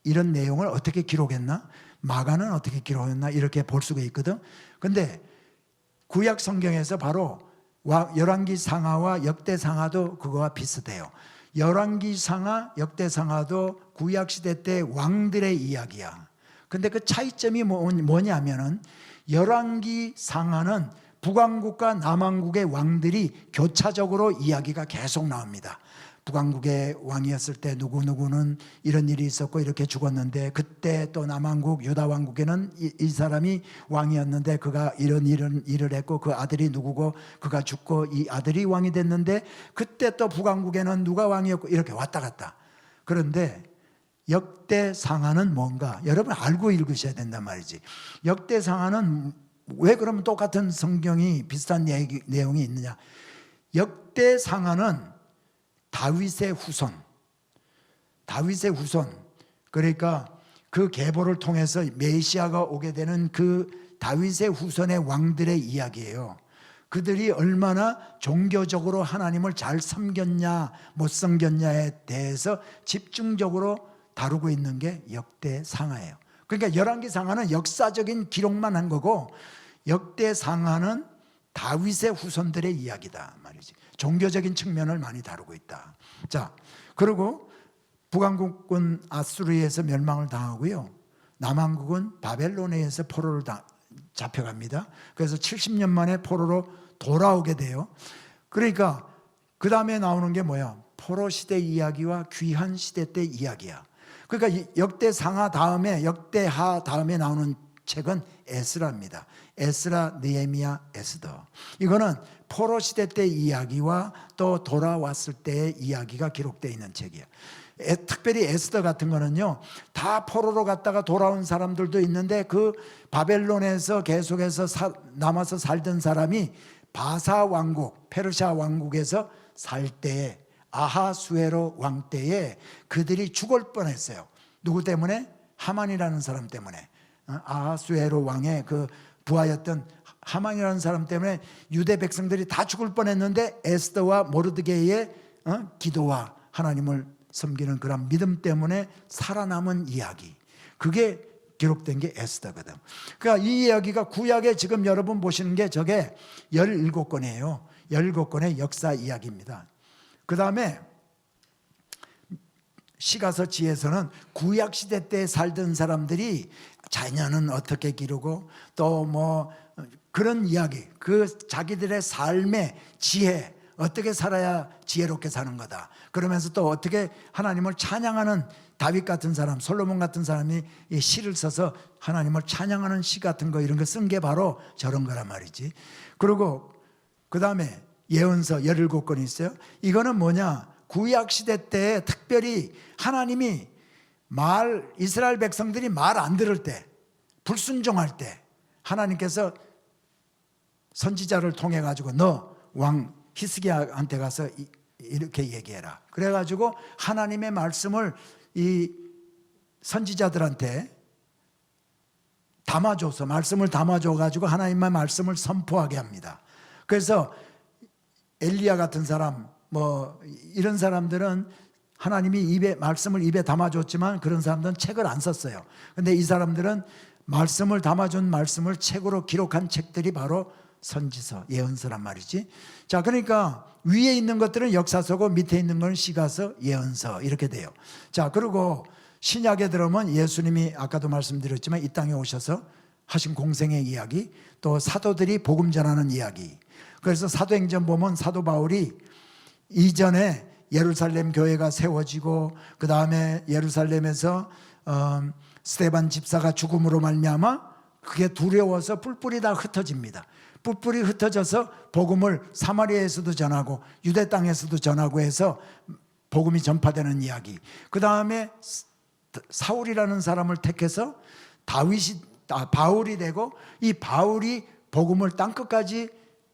이런 내용을 어떻게 기록했나, 마가는 어떻게 기록했나 이렇게 볼 수가 있거든. 근데 구약 성경에서 바로 열왕기상하와 역대상하도 그거와 비슷해요. 열왕기상하, 역대상하도 구약시대 때 왕들의 이야기야. 근데 그 차이점이 뭐냐면은 열왕기상하는 북왕국과 남왕국의 왕들이 교차적으로 이야기가 계속 나옵니다. 북왕국의 왕이었을 때 누구누구는 이런 일이 있었고 이렇게 죽었는데, 그때 또 남왕국 유다왕국에는 이 사람이 왕이었는데 그가 이런 일을 했고 그 아들이 누구고 그가 죽고 이 아들이 왕이 됐는데, 그때 또 북왕국에는 누가 왕이었고 이렇게 왔다 갔다. 그런데 역대상하는 뭔가 여러분 알고 읽으셔야 된단 말이지. 역대상하는 왜 그러면 똑같은 성경이 비슷한 내용이 있느냐. 역대상하는 다윗의 후손, 그러니까 그 계보를 통해서 메시아가 오게 되는 그 다윗의 후손의 왕들의 이야기예요. 그들이 얼마나 종교적으로 하나님을 잘 섬겼냐 못 섬겼냐에 대해서 집중적으로 다루고 있는 게 역대상하예요. 그러니까 열왕기상하는 역사적인 기록만 한 거고, 역대상하는 다윗의 후손들의 이야기다 말이지. 종교적인 측면을 많이 다루고 있다. 자, 그리고 북왕국은 아수르에서 멸망을 당하고요. 남왕국은 바벨론에 의해서 포로를 잡혀갑니다. 그래서 70년 만에 포로로 돌아오게 돼요. 그러니까 그 다음에 나오는 게 뭐야? 포로 시대 이야기와 귀한 시대 때 이야기야. 그러니까 역대상하 다음에, 역대하 다음에 나오는 책은 에스라입니다. 에스라, 느헤미야, 에스더. 이거는 포로 시대 때 이야기와 또 돌아왔을 때의 이야기가 기록되어 있는 책이에요. 특별히 에스더 같은 거는요, 다 포로로 갔다가 돌아온 사람들도 있는데 그 바벨론에서 계속해서 남아서 살던 사람이 바사 왕국, 페르시아 왕국에서 살 때에, 아하수에로 왕 때에 그들이 죽을 뻔했어요. 누구 때문에? 하만이라는 사람 때문에. 아하수에로 왕의 그 부하였던 하만이라는 사람 때문에 유대 백성들이 다 죽을 뻔했는데, 에스더와 모르드게의 기도와 하나님을 섬기는 그런 믿음 때문에 살아남은 이야기, 그게 기록된 게 에스더거든. 그러니까 이 이야기가 구약에 지금 여러분 보시는 게 저게 17권이에요. 17권의 역사 이야기입니다. 그 다음에 시가서지에서는 구약 시대 때 살던 사람들이 자녀는 어떻게 기르고 또 뭐 그런 이야기, 그 자기들의 삶의 지혜, 어떻게 살아야 지혜롭게 사는 거다. 그러면서 또 어떻게 하나님을 찬양하는 다윗 같은 사람, 솔로몬 같은 사람이 이 시를 써서 하나님을 찬양하는 시 같은 거, 이런 거 쓴 게 바로 저런 거란 말이지. 그리고 그 다음에 예언서 17권이 있어요. 이거는 뭐냐, 구약 시대 때 특별히 하나님이 이스라엘 백성들이 말 안 들을 때, 불순종할 때 하나님께서 선지자를 통해 가지고 너 왕 히스기야한테 가서 이렇게 얘기해라. 그래가지고 하나님의 말씀을 이 선지자들한테 담아줘서, 말씀을 담아줘가지고 하나님의 말씀을 선포하게 합니다. 그래서 엘리야 같은 사람, 뭐 이런 사람들은 하나님이 말씀을 입에 담아줬지만 그런 사람들은 책을 안 썼어요. 근데 이 사람들은 말씀을 담아준 말씀을 책으로 기록한 책들이 바로 선지서, 예언서란 말이지. 자, 그러니까 위에 있는 것들은 역사서고 밑에 있는 건 시가서, 예언서 이렇게 돼요. 자, 그리고 신약에 들어오면 예수님이 아까도 말씀드렸지만 이 땅에 오셔서 하신 공생의 이야기, 또 사도들이 복음 전하는 이야기. 그래서 사도행전 보면 사도 바울이 이전에 예루살렘 교회가 세워지고 그 다음에 예루살렘에서 스데반 집사가 죽음으로 말미암아 그게 두려워서 뿔뿔이 다 흩어집니다. 뿔뿔이 흩어져서 복음을 사마리아에서도 전하고 유대 땅에서도 전하고 해서 복음이 전파되는 이야기. 그 다음에 사울이라는 사람을 택해서 바울이 되고 이 바울이 복음을 땅끝까지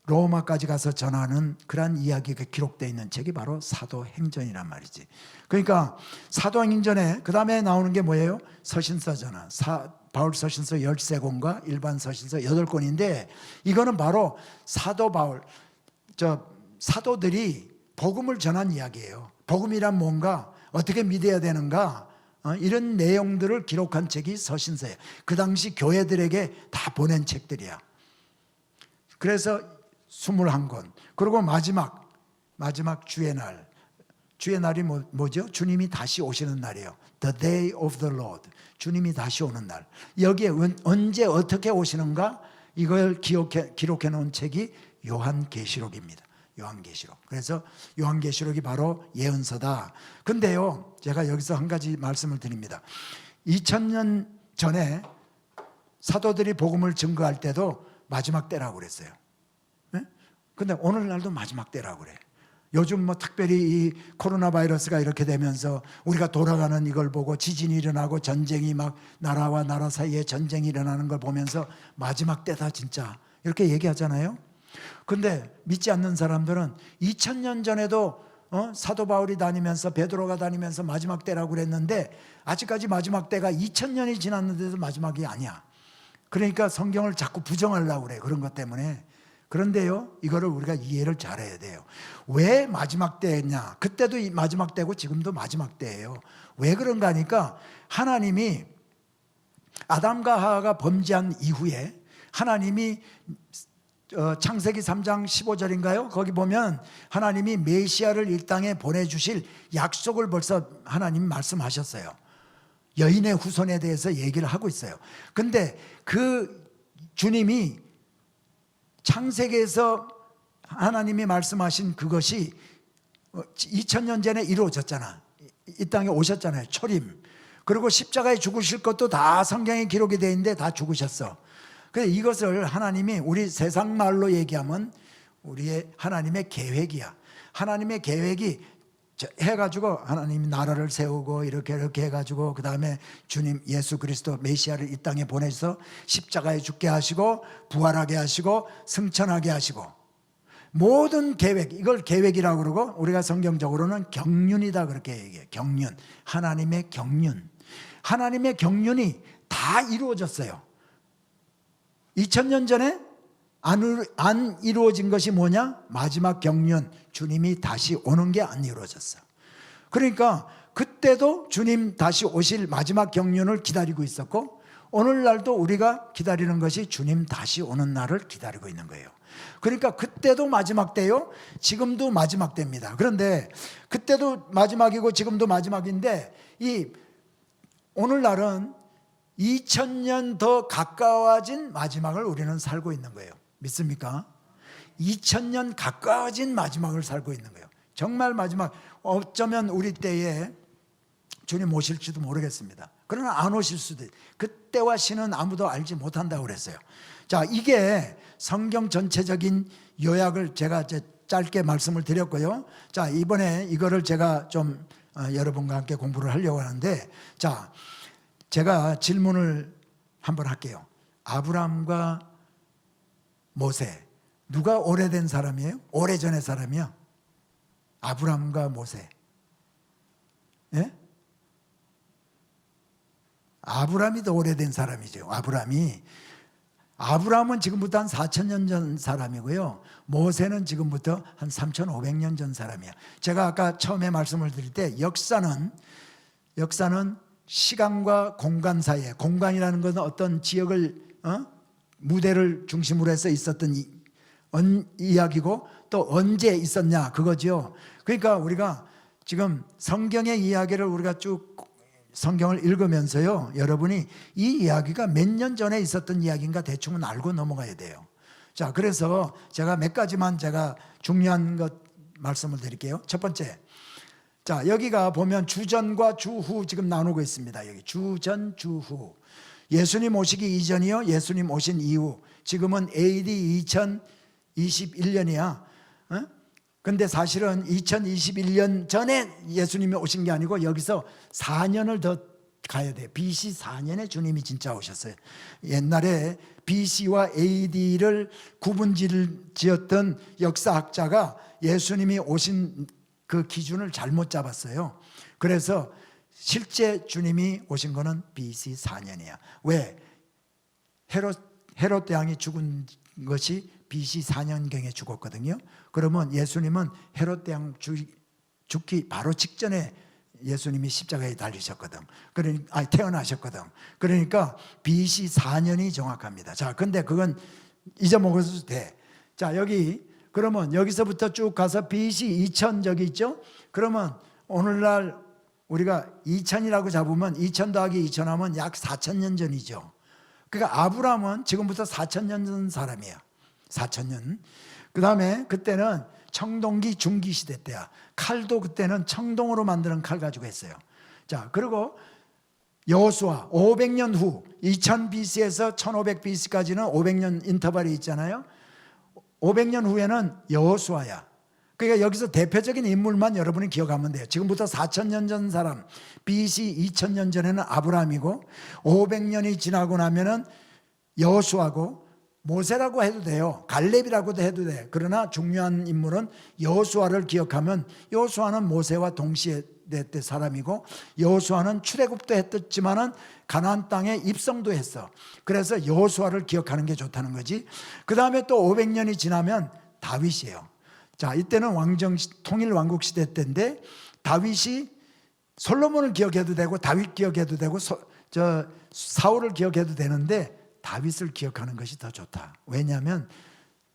로마까지 가서 전하는 그런 이야기가 기록되어 있는 책이 바로 사도행전이란 말이지. 그러니까 사도행전에 그 다음에 나오는 게 뭐예요? 서신서잖아. 바울 서신서 13권과 일반 서신서 8권인데 이거는 바로 사도 바울, 사도들이 복음을 전한 이야기예요. 복음이란 뭔가, 어떻게 믿어야 되는가, 이런 내용들을 기록한 책이 서신서예요. 그 당시 교회들에게 다 보낸 책들이야. 그래서 21권. 그리고 마지막 주의 날. 주의 날이 뭐죠? 주님이 다시 오시는 날이에요. The day of the Lord. 주님이 다시 오는 날. 여기에 언제 어떻게 오시는가, 이걸 기록해 놓은 책이 요한계시록입니다. 요한계시록. 그래서 요한계시록이 바로 예언서다. 근데요, 제가 여기서 한 가지 말씀을 드립니다. 2000년 전에 사도들이 복음을 증거할 때도 마지막 때라고 그랬어요. 근데 오늘날도 마지막 때라고 그래. 요즘 뭐 특별히 이 코로나 바이러스가 이렇게 되면서 우리가 돌아가는 이걸 보고 지진이 일어나고 전쟁이 막 나라와 나라 사이에 전쟁이 일어나는 걸 보면서 마지막 때다 진짜 이렇게 얘기하잖아요. 근데 믿지 않는 사람들은 2000년 전에도 사도 바울이 다니면서 베드로가 다니면서 마지막 때라고 그랬는데 아직까지 마지막 때가 2000년이 지났는데도 마지막이 아니야. 그러니까 성경을 자꾸 부정하려고 그래. 그런 것 때문에. 그런데요, 이거를 우리가 이해를 잘해야 돼요. 왜 마지막 때냐? 그때도 마지막 때고 지금도 마지막 때예요. 왜 그런가 하니까 하나님이 아담과 하와가 범죄한 이후에 하나님이 창세기 3장 15절인가요? 거기 보면 하나님이 메시아를 이 땅에 보내주실 약속을 벌써 하나님이 말씀하셨어요. 여인의 후손에 대해서 얘기를 하고 있어요. 근데 그 주님이 창세기에서 하나님이 말씀하신 그것이 2000년 전에 이루어졌잖아. 이 땅에 오셨잖아요. 초림. 그리고 십자가에 죽으실 것도 다 성경에 기록이 되어 있는데 다 죽으셨어. 그래서 이것을 하나님이 우리 세상 말로 얘기하면 우리의 하나님의 계획이야. 하나님의 계획이 해가지고 하나님이 나라를 세우고 이렇게 해가지고 그 다음에 주님 예수 그리스도 메시아를 이 땅에 보내서 십자가에 죽게 하시고 부활하게 하시고 승천하게 하시고 모든 계획, 이걸 계획이라고 그러고 우리가 성경적으로는 경륜이다 그렇게 얘기해요. 경륜, 하나님의 경륜. 하나님의 경륜이 다 이루어졌어요. 2000년 전에 안 이루어진 것이 뭐냐? 마지막 경륜, 주님이 다시 오는 게 안 이루어졌어. 그러니까 그때도 주님 다시 오실 마지막 경륜을 기다리고 있었고 오늘날도 우리가 기다리는 것이 주님 다시 오는 날을 기다리고 있는 거예요. 그러니까 그때도 마지막 때요, 지금도 마지막 때입니다. 그런데 그때도 마지막이고 지금도 마지막인데 이 오늘날은 2000년 더 가까워진 마지막을 우리는 살고 있는 거예요. 믿습니까? 2000년 가까워진 마지막을 살고 있는 거예요. 정말 마지막. 어쩌면 우리 때에 주님 오실지도 모르겠습니다. 그러나 안 오실 수도 있어요. 그때와 시는 아무도 알지 못한다고 그랬어요. 자, 이게 성경 전체적인 요약을 제가 이제 짧게 말씀을 드렸고요. 자, 이번에 이거를 제가 좀 여러분과 함께 공부를 하려고 하는데, 자, 제가 질문을 한번 할게요. 아브라함과 모세, 누가 오래된 사람이에요? 오래전의 사람이요? 아브라함과 모세. 예? 아브라함이 더 오래된 사람이죠. 아브라함은 지금부터 한 4000년 전 사람이고요. 모세는 지금부터 한 3500년 전 사람이에요. 제가 아까 처음에 말씀을 드릴 때 역사는 시간과 공간 사이에, 공간이라는 것은 어떤 지역을 무대를 중심으로 해서 있었던 이야기고, 또 언제 있었냐 그거죠. 그러니까 우리가 지금 성경의 이야기를 우리가 쭉 성경을 읽으면서요, 여러분이 이 이야기가 몇 년 전에 있었던 이야기인가 대충은 알고 넘어가야 돼요. 자, 그래서 제가 몇 가지만 제가 중요한 것 말씀을 드릴게요. 첫 번째, 자, 여기가 보면 주전과 주후 지금 나누고 있습니다. 여기 주전, 주후. 예수님 오시기 이전이요, 예수님 오신 이후. 지금은 AD 2021년이야. 근데 사실은 2021년 전에 예수님이 오신 게 아니고 여기서 4년을 더 가야 돼요. BC 4년에 주님이 진짜 오셨어요. 옛날에 BC와 AD를 구분지었던 역사학자가 예수님이 오신 그 기준을 잘못 잡았어요. 그래서 실제 주님이 오신 거는 BC 4년이야. 왜? 헤롯 대왕이 죽은 것이 BC 4년경에 죽었거든요. 그러면 예수님은 헤롯 대왕 죽기 바로 직전에 예수님이 십자가에 달리셨거든. 태어나셨거든. 그러니까 BC 4년이 정확합니다. 자, 근데 그건 잊어먹어도 돼. 자, 그러면 여기서부터 쭉 가서 BC 2000 저기 있죠? 그러면 오늘날 우리가 2000이라고 잡으면 2000 더하기 2000 하면 약 4000년 전이죠. 그러니까 아브라함은 지금부터 4000년 전 사람이에요. 4000년. 그 다음에 그때는 청동기 중기 시대 때야. 칼도 그때는 청동으로 만드는 칼 가지고 했어요. 자, 그리고 여호수아 500년 후 2000 BC에서 1500 BC까지는 500년 인터벌이 있잖아요. 500년 후에는 여호수아야. 그러니까 여기서 대표적인 인물만 여러분이 기억하면 돼요. 지금부터 4000년 전 사람, BC 2000년 전에는 아브라함이고, 500년이 지나고 나면은 여호수아고, 모세라고 해도 돼요. 갈렙이라고도 해도 돼. 그러나 중요한 인물은 여호수아를 기억하면, 여호수아는 모세와 동시에 때 사람이고, 여호수아는 출애굽도 했지만은 가나안 땅에 입성도 했어. 그래서 여호수아를 기억하는 게 좋다는 거지. 그 다음에 또 500년이 지나면 다윗이에요. 자, 이때는 통일 왕국 시대 때인데, 다윗이 솔로몬을 기억해도 되고 다윗 기억해도 되고 사울을 기억해도 되는데 다윗을 기억하는 것이 더 좋다. 왜냐하면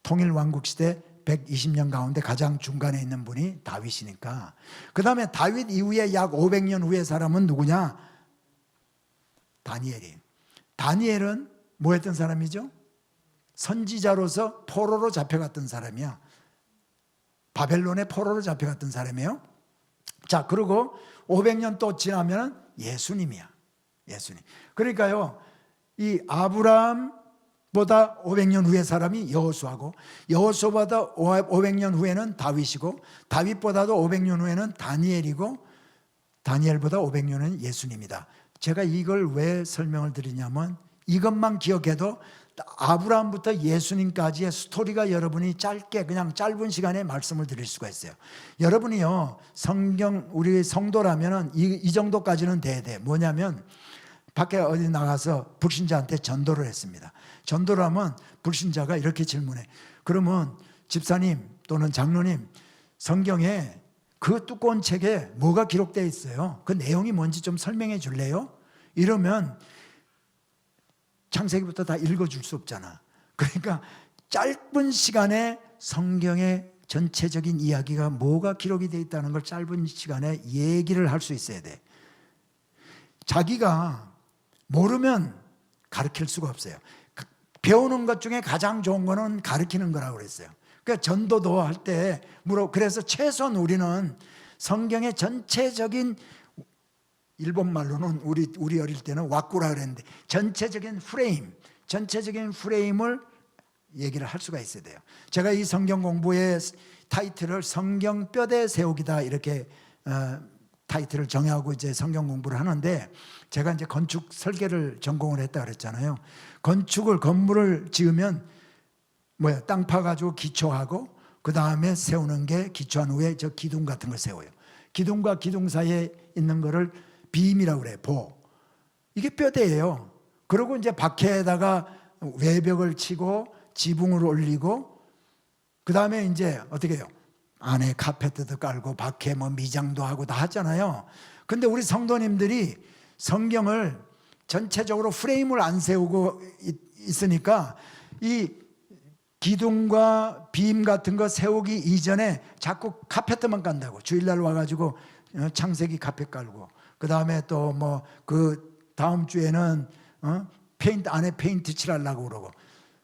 통일 왕국 시대 120년 가운데 가장 중간에 있는 분이 다윗이니까. 그 다음에 다윗 이후에 약 500년 후의 사람은 누구냐? 다니엘이. 다니엘은 뭐 했던 사람이죠? 선지자로서 포로로 잡혀갔던 사람이야. 바벨론의 포로로 잡혀갔던 사람이에요. 자, 그리고 500년 또 지나면 예수님이야. 예수님. 그러니까요, 이 아브라함보다 500년 후의 사람이 여호수아고, 여호수아보다 500년 후에는 다윗이고, 다윗보다도 500년 후에는 다니엘이고, 다니엘보다 500년 후에는 예수님이다. 제가 이걸 왜 설명을 드리냐면, 이것만 기억해도 아브라함부터 예수님까지의 스토리가 여러분이 짧게 그냥 짧은 시간에 말씀을 드릴 수가 있어요. 여러분이요, 우리 성도라면은 이 정도까지는 돼야 돼. 뭐냐면 밖에 어디 나가서 불신자한테 전도를 했습니다. 전도를 하면 불신자가 이렇게 질문해. 그러면 집사님 또는 장로님, 성경에 그 두꺼운 책에 뭐가 기록되어 있어요? 그 내용이 뭔지 좀 설명해 줄래요? 이러면 창세기부터 다 읽어줄 수 없잖아. 그러니까 짧은 시간에 성경의 전체적인 이야기가 뭐가 기록이 되어 있다는 걸 짧은 시간에 얘기를 할 수 있어야 돼. 자기가 모르면 가르칠 수가 없어요. 배우는 것 중에 가장 좋은 거는 가르치는 거라고 그랬어요. 그러니까 전도도 할 때 그래서 최소한 우리는 성경의 전체적인, 일본 말로는 우리 어릴 때는 와꾸라 그랬는데 전체적인 프레임을 얘기를 할 수가 있어야 돼요. 제가 이 성경 공부의 타이틀을 성경 뼈대 세우기다 이렇게 타이틀을 정하고 이제 성경 공부를 하는데, 제가 이제 건축 설계를 전공을 했다 그랬잖아요. 건물을 지으면 땅 파가지고 기초하고 그 다음에 세우는 게, 기초한 후에 저 기둥 같은 걸 세워요. 기둥과 기둥 사이에 있는 거를 빔이라고 그래요. 이게 뼈대예요. 그리고 이제 밖에다가 외벽을 치고 지붕을 올리고 그 다음에 이제 어떻게 해요? 안에 카페트도 깔고 밖에 미장도 하고 다 하잖아요. 근데 우리 성도님들이 성경을 전체적으로 프레임을 안 세우고 있으니까 이 기둥과 빔 같은 거 세우기 이전에 자꾸 카페트만 깐다고. 주일날 와가지고 창세기 카페 깔고 그 다음에 또 그 다음 주에는 안에 페인트 칠하려고 그러고.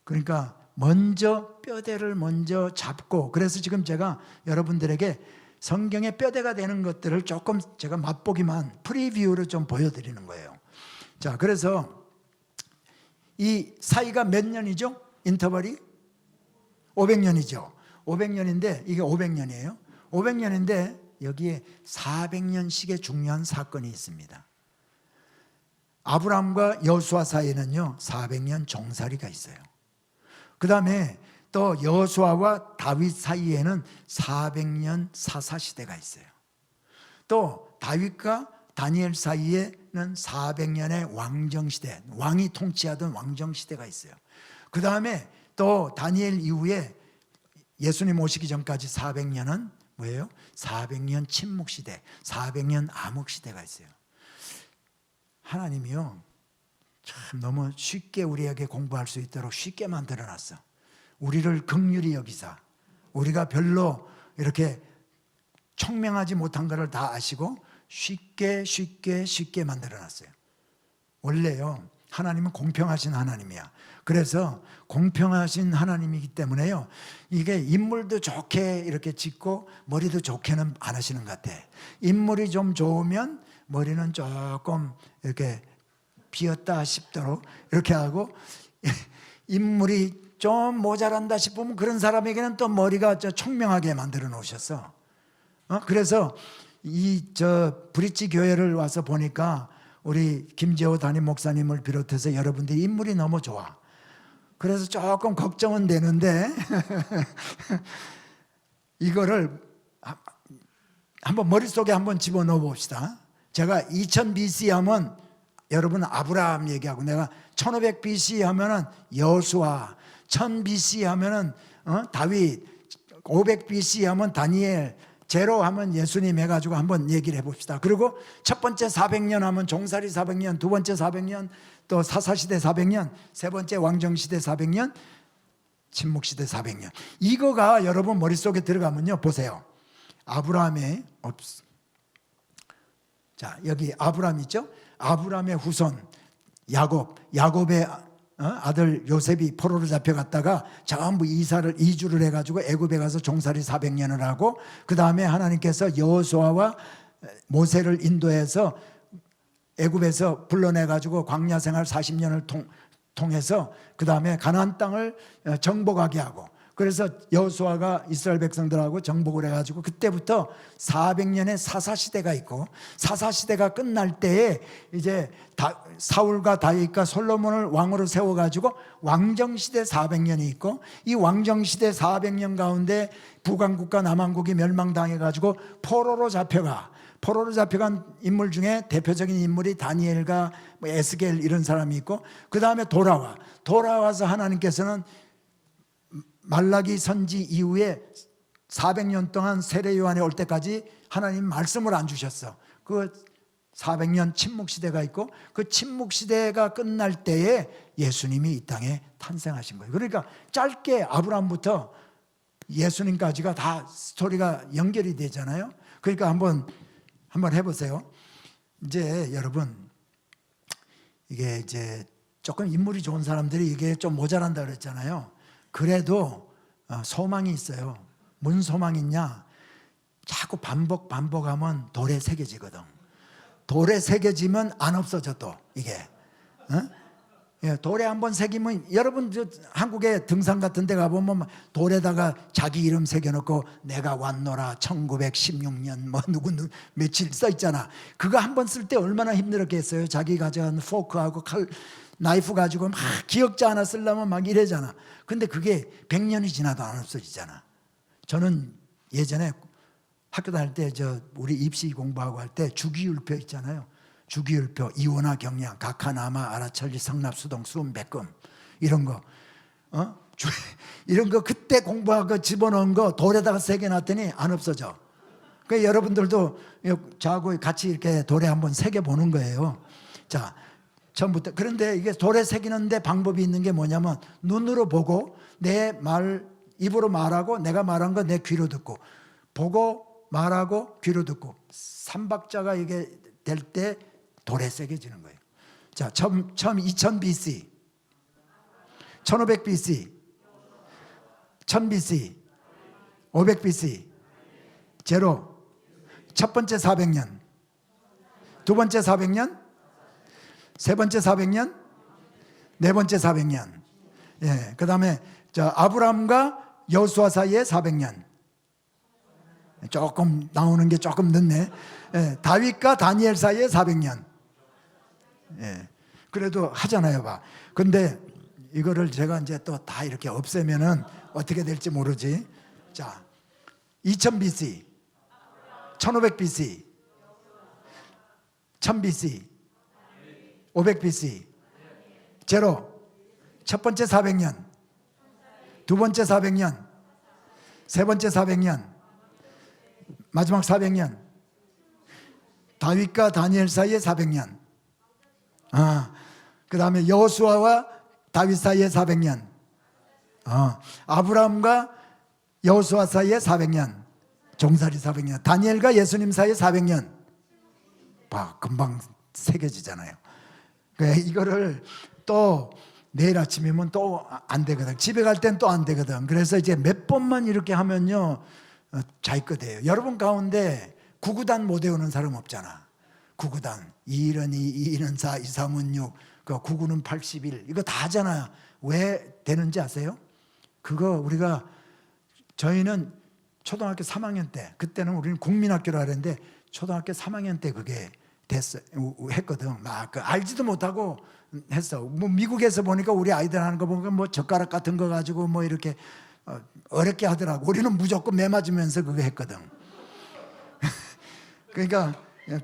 그러니까 먼저 뼈대를 먼저 잡고, 그래서 지금 제가 여러분들에게 성경의 뼈대가 되는 것들을 조금 제가 맛보기만 프리뷰로 좀 보여드리는 거예요. 자, 그래서 이 사이가 몇 년이죠? 인터벌이 500년이죠. 500년인데 이게 500년이에요. 500년인데 여기에 400년씩의 중요한 사건이 있습니다. 아브라함과 여호수아 사이에는요 400년 종살이가 있어요. 그 다음에 또 여호수아와 다윗 사이에는 400년 사사시대가 있어요. 또 다윗과 다니엘 사이에는 400년의 왕정시대, 왕이 통치하던 왕정시대가 있어요. 그 다음에 또 다니엘 이후에 예수님 오시기 전까지 400년은 뭐예요? 400년 침묵시대, 400년 암흑시대가 있어요. 하나님이요 참 너무 쉽게 우리에게 공부할 수 있도록 쉽게 만들어놨어. 우리를 긍휼히 여기사, 우리가 별로 이렇게 총명하지 못한 것을 다 아시고 쉽게 만들어놨어요. 원래요 하나님은 공평하신 하나님이야. 그래서 공평하신 하나님이기 때문에요 이게 인물도 좋게 이렇게 짓고 머리도 좋게는 안 하시는 것 같아. 인물이 좀 좋으면 머리는 조금 이렇게 비었다 싶도록 이렇게 하고, 인물이 좀 모자란다 싶으면 그런 사람에게는 또 머리가 총명하게 만들어 놓으셨어. 그래서 브릿지 교회를 와서 보니까 우리 김재호 담임 목사님을 비롯해서 여러분들이 인물이 너무 좋아. 그래서 조금 걱정은 되는데 이거를 한번 머릿속에 한번 집어넣어 봅시다. 제가 2000 BC 하면 여러분 아브라함 얘기하고, 내가 1500 BC 하면은 여호수아, 1000 BC 하면은 다윗, 500 BC 하면 다니엘, 제로 하면 예수님 해가지고 한번 얘기를 해봅시다. 그리고 첫 번째 400년 하면 종살이 400년, 두 번째 400년, 또 사사시대 400년, 세 번째 왕정시대 400년, 침묵시대 400년. 이거가 여러분 머릿속에 들어가면요 보세요. 아브라함의 자 여기 아브라함 있죠? 아브라함의 후손 야곱의 아들 요셉이 포로로 잡혀갔다가 전부 이주를 해가지고 애굽에 가서 종살이 400년을 하고, 그 다음에 하나님께서 여호수아와 모세를 인도해서 애굽에서 불러내가지고 광야 생활 40년을 통해서 그 다음에 가나안 땅을 정복하게 하고, 그래서 여호수아가 이스라엘 백성들하고 정복을 해가지고 그때부터 400년의 사사시대가 있고, 사사시대가 끝날 때에 이제 사울과 다윗과 솔로몬을 왕으로 세워가지고 왕정시대 400년이 있고, 이 왕정시대 400년 가운데 북왕국과 남왕국이 멸망당해가지고 포로로 잡혀간 인물 중에 대표적인 인물이 다니엘과 에스겔 이런 사람이 있고, 그 다음에 돌아와서 하나님께서는 말라기 선지 이후에 400년 동안 세례 요한이 올 때까지 하나님 말씀을 안 주셨어. 그 400년 침묵 시대가 있고 그 침묵 시대가 끝날 때에 예수님이 이 땅에 탄생하신 거예요. 그러니까 짧게 아브라함부터 예수님까지가 다 스토리가 연결이 되잖아요. 그러니까 한번 해보세요. 이제 여러분, 이게 이제 조금 인물이 좋은 사람들이 이게 좀 모자란다 그랬잖아요. 그래도 소망이 있어요. 무슨 소망이 있냐? 자꾸 반복하면 돌에 새겨지거든. 돌에 새겨지면 안 없어져 또 이게. 예, 돌에 한번 새기면, 여러분 저 한국에 등산 같은 데 가보면 돌에다가 자기 이름 새겨놓고 내가 왔노라 1916년 뭐 누구 며칠 써 있잖아. 그거 한번 쓸 때 얼마나 힘들었겠어요. 자기 가져간 포크하고 칼, 나이프 가지고 막 기억자 하나 쓰려면 막 이래잖아. 근데 그게 100년이 지나도 안 없어지잖아. 저는 예전에 학교 다닐 때 우리 입시 공부하고 할 때 주기율표 있잖아요. 주기율표, 이원화, 경량, 각하, 남하, 알아철리, 성납, 수동, 수음, 백금 이런 거, 이런 거 그때 공부하고 집어넣은 거 돌에다가 새겨놨더니 안 없어져. 그러니까 여러분들도 저하고 같이 이렇게 돌에 한번 새겨보는 거예요. 자, 처음부터. 그런데 이게 돌에 새기는데 방법이 있는 게 뭐냐면 눈으로 보고 내 말, 입으로 말하고 내가 말한 거 내 귀로 듣고, 보고 말하고 귀로 듣고, 삼박자가 이게 될 때 돌에 새겨지는 거예요. 자, 처음 2000 BC, 1500 BC, 1000 BC, 500 BC, 제로, 첫 번째 400년, 두 번째 400년, 세 번째 400년, 네 번째 400년. 예, 그 다음에 아브라함과 여호수아 사이에 400년. 조금 나오는 게 조금 늦네. 예, 다윗과 다니엘 사이에 400년. 예, 그래도 하잖아요, 봐. 근데 이거를 제가 이제 또 다 이렇게 없애면은 어떻게 될지 모르지. 자, 2000 BC, 1500 BC, 1000 BC, 500 BC, 제로, 첫 번째 400년, 두 번째 400년, 세 번째 400년, 마지막 400년. 다윗과 다니엘 사이에 400년. 그 다음에 여호수아와 다윗 사이에 400년. 아브라함과 여호수아 사이에 400년. 종살이 400년. 다니엘과 예수님 사이에 400년. 봐, 금방 새겨지잖아요. 이거를 또 내일 아침이면 또 안 되거든. 집에 갈 땐 또 안 되거든. 그래서 이제 몇 번만 이렇게 하면요 자기거돼요. 여러분 가운데 구구단 못 외우는 사람 없잖아. 구구단 2일은 2, 2일은 4, 2, 3은 6, 그 9구는 81 이거 다 하잖아요. 왜 되는지 아세요? 그거 우리가 저희는 초등학교 3학년 때, 그때는 우리는 국민학교라 그랬는데 초등학교 3학년 때 그게 했거든. 막 알지도 못하고 했어. 뭐 미국에서 보니까 우리 아이들 하는 거 보니까 뭐 젓가락 같은 거 가지고 뭐 이렇게 어렵게 하더라고. 우리는 무조건 매 맞으면서 그거 했거든. 그러니까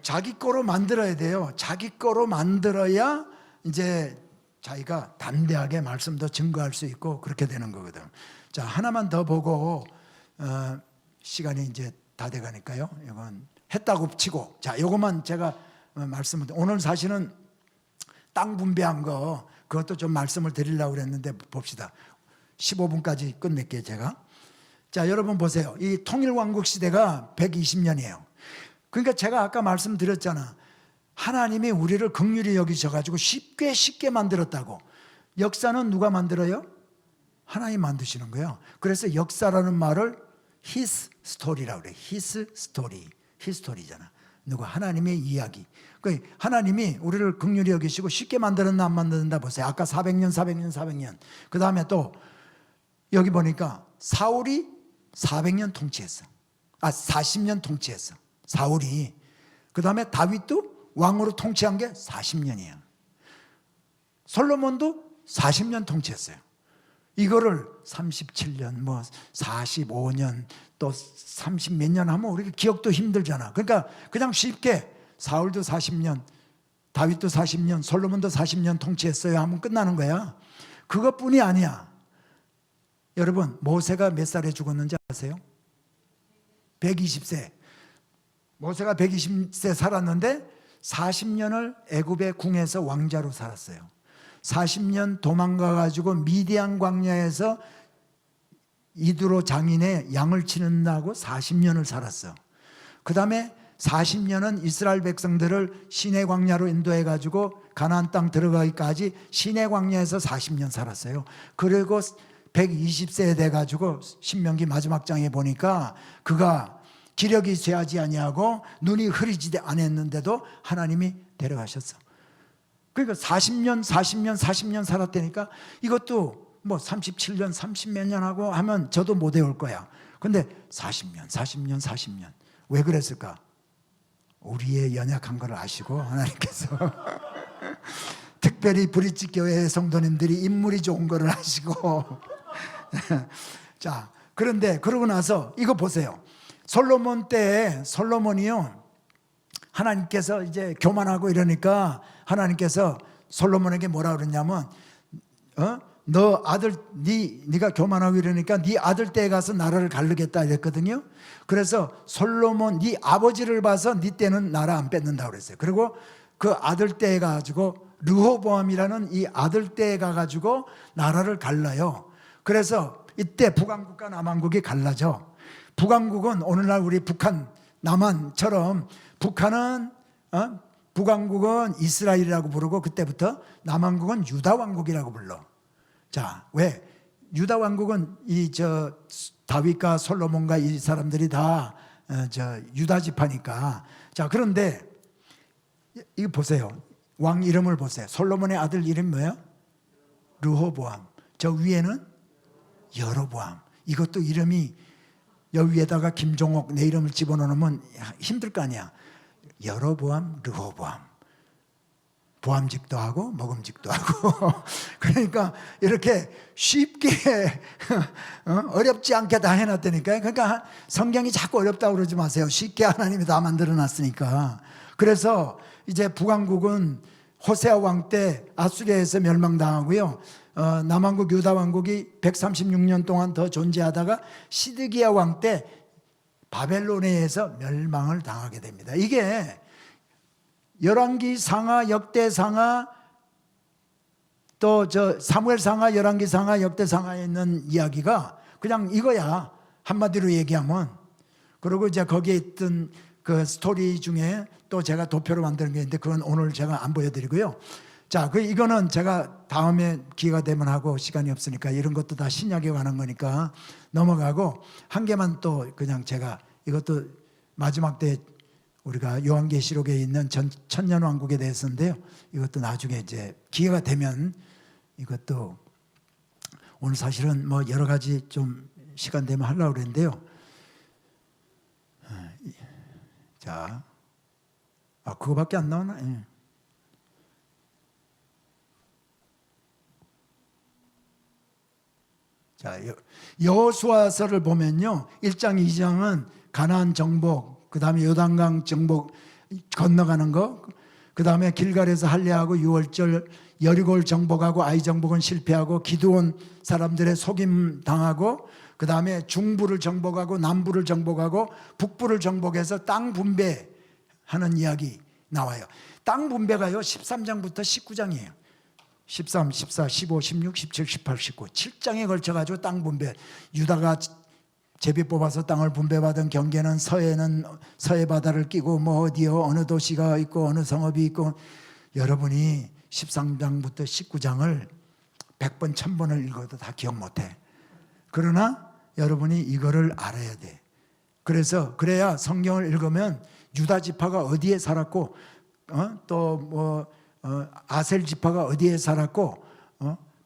자기 거로 만들어야 돼요. 자기 거로 만들어야 이제 자기가 담대하게 말씀도 증거할 수 있고 그렇게 되는 거거든. 자, 하나만 더 보고 시간이 이제 다 돼가니까요. 이건 했다고 치고, 자, 요것만 제가 말씀을, 오늘 사실은 땅 분배한 거 그것도 좀 말씀을 드리려고 그랬는데 봅시다. 15분까지 끝낼게요, 제가. 자, 여러분 보세요. 이 통일왕국 시대가 120년이에요. 그러니까 제가 아까 말씀드렸잖아. 하나님이 우리를 긍휼히 여기셔가지고 쉽게 만들었다고. 역사는 누가 만들어요? 하나님 만드시는 거예요. 그래서 역사라는 말을 His story라고 그래. His story. 히스토리잖아. 누가? 하나님의 이야기. 그러니까 하나님이 우리를 긍휼히 여기시고 쉽게 만들었나 안 만들었나 보세요. 아까 400년. 그 다음에 또 여기 보니까 사울이 400년 통치했어. 40년 통치했어. 사울이. 그 다음에 다윗도 왕으로 통치한 게 40년이에요. 솔로몬도 40년 통치했어요. 이거를 37년, 뭐 45년, 또 30 몇 년 하면 우리가 기억도 힘들잖아. 그러니까 그냥 쉽게 사울도 40년, 다윗도 40년, 솔로몬도 40년 통치했어요 하면 끝나는 거야. 그것뿐이 아니야. 여러분, 모세가 몇 살에 죽었는지 아세요? 120세. 모세가 120세 살았는데 40년을 애굽의 궁에서 왕자로 살았어요. 40년 도망가 가지고 미디안 광야에서 이드로 장인의 양을 치는다고 40년을 살았어. 그 다음에 40년은 이스라엘 백성들을 시내 광야로 인도해 가지고 가나안 땅 들어가기까지 시내 광야에서 40년 살았어요. 그리고 120세 돼 가지고 신명기 마지막 장에 보니까 그가 기력이 쇠하지 아니하고 눈이 흐리지 않았는데도 하나님이 데려가셨어. 그러니까 40년 살았다니까 이것도 뭐 37년 30몇 년 하고 하면 저도 못 외울 거야. 근데 40년 왜 그랬을까? 우리의 연약한 걸 아시고 하나님께서 특별히 브릿지 교회 성도님들이 인물이 좋은 거를 아시고 자, 그런데 그러고 나서 이거 보세요. 솔로몬 때에 솔로몬이요, 하나님께서 이제 교만하고 이러니까 하나님께서 솔로몬에게 뭐라 그랬냐면 너 아들 네가 교만하고 이러니까 네 아들 때에 가서 나라를 가르겠다 이랬거든요. 그래서 솔로몬 네 아버지를 봐서 네 때는 나라 안 뺏는다고 그랬어요. 그리고 그 아들 때에 가지고 르호보암이라는 이 아들 때에 가가지고 나라를 갈라요. 그래서 이때 북왕국과 남왕국이 갈라져. 북왕국은 오늘날 우리 북한 남한처럼 북한은 북왕국은 이스라엘이라고 부르고 그때부터 남왕국은 유다 왕국이라고 불러. 자, 왜? 유다 왕국은 다윗과 솔로몬과 이 사람들이 다 유다 지파니까. 자, 그런데 이거 보세요. 왕 이름을 보세요. 솔로몬의 아들 이름 뭐예요? 르호보암. 저 위에는 여로보암. 이것도 이름이 여기에다가 김종옥 내 이름을 집어넣으면 힘들 거 아니야. 여로보암, 르호보암. 보암직도 하고 먹음직도 하고 그러니까 이렇게 쉽게 어렵지 않게 다 해놨다니까요. 그러니까 성경이 자꾸 어렵다고 그러지 마세요. 쉽게 하나님이 다 만들어놨으니까. 그래서 이제 북왕국은 호세아 왕 때 아수리아에서 멸망당하고요. 남왕국 유다 왕국이 136년 동안 더 존재하다가 시드기야 왕 때 바벨론에 의해서 멸망을 당하게 됩니다. 이게 열왕기 상하, 역대 상하, 또 사무엘 상하, 열왕기 상하, 역대 상하에 있는 이야기가 그냥 이거야. 한마디로 얘기하면. 그리고 이제 거기에 있던 그 스토리 중에 또 제가 도표로 만드는 게 있는데 그건 오늘 제가 안 보여드리고요. 자, 이거는 제가 다음에 기회가 되면 하고 시간이 없으니까 이런 것도 다 신약에 관한 거니까 넘어가고 한 개만 또 그냥 제가 이것도 마지막 때 우리가 요한계시록에 있는 천년왕국에 대해서인데요. 이것도 나중에 이제 기회가 되면 이것도 오늘 사실은 뭐 여러 가지 좀 시간 되면 하려고 그랬는데요. 자, 그거밖에 안 나오나? 예. 자, 여호수아서를 보면요. 1장, 2장은 가나안 정복, 그 다음에 요단강 정복 건너가는 거, 그 다음에 길갈에서 할례하고 유월절 여리고를 정복하고 아이 정복은 실패하고 기드온 사람들의 속임 당하고 그 다음에 중부를 정복하고 남부를 정복하고 북부를 정복해서 땅 분배하는 이야기 나와요. 땅 분배가요 13장부터 19장이에요. 13, 14, 15, 16, 17, 18, 19 7장에 걸쳐가지고 땅 분배. 유다가 제비 뽑아서 땅을 분배받은 경계는 서해는 서해 바다를 끼고 뭐 어디요 어느 도시가 있고 어느 성읍이 있고 여러분이 13장부터 19장을 100번 1000번을 읽어도 다 기억 못해. 그러나 여러분이 이거를 알아야 돼. 그래서 그래야 성경을 읽으면 유다 지파가 어디에 살았고 또 뭐 아셀 지파가 어디에 살았고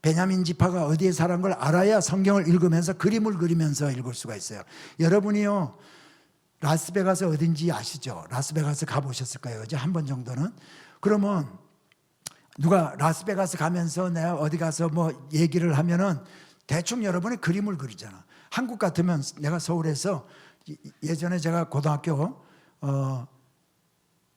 베냐민 지파가 어디에 살은 걸 알아야 성경을 읽으면서 그림을 그리면서 읽을 수가 있어요. 여러분이요 라스베가스 어딘지 아시죠? 라스베가스 가보셨을까요? 이제 한 번 정도는. 그러면 누가 라스베가스 가면서 내가 어디 가서 뭐 얘기를 하면은 대충 여러분이 그림을 그리잖아. 한국 같으면 내가 서울에서 예전에 제가 고등학교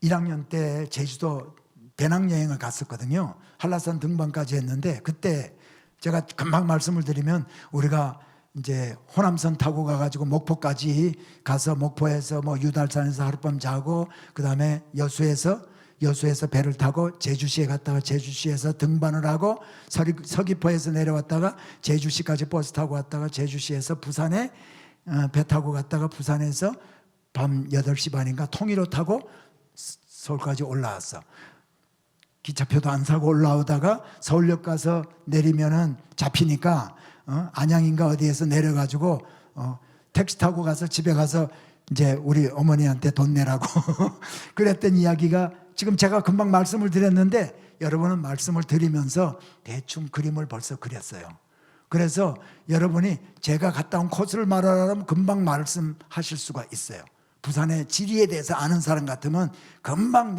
1학년 때 제주도 배낭여행을 갔었거든요. 한라산 등반까지 했는데 그때 제가 금방 말씀을 드리면 우리가 이제 호남선 타고 가가지고 목포까지 가서 목포에서 뭐 유달산에서 하룻밤 자고 그 다음에 여수에서 여수에서 배를 타고 제주시에 갔다가 제주시에서 등반을 하고 서귀포에서 내려왔다가 제주시까지 버스 타고 왔다가 제주시에서 부산에 배 타고 갔다가 부산에서 밤 8시 반인가 통일호 타고 서울까지 올라왔어. 기차표도 안 사고 올라오다가 서울역 가서 내리면은 잡히니까 안양인가 어디에서 내려가지고 택시 타고 가서 집에 가서 이제 우리 어머니한테 돈 내라고 그랬던 이야기가 지금 제가 금방 말씀을 드렸는데 여러분은 말씀을 드리면서 대충 그림을 벌써 그렸어요. 그래서 여러분이 제가 갔다 온 코스를 말하라면 금방 말씀하실 수가 있어요. 부산의 지리에 대해서 아는 사람 같으면 금방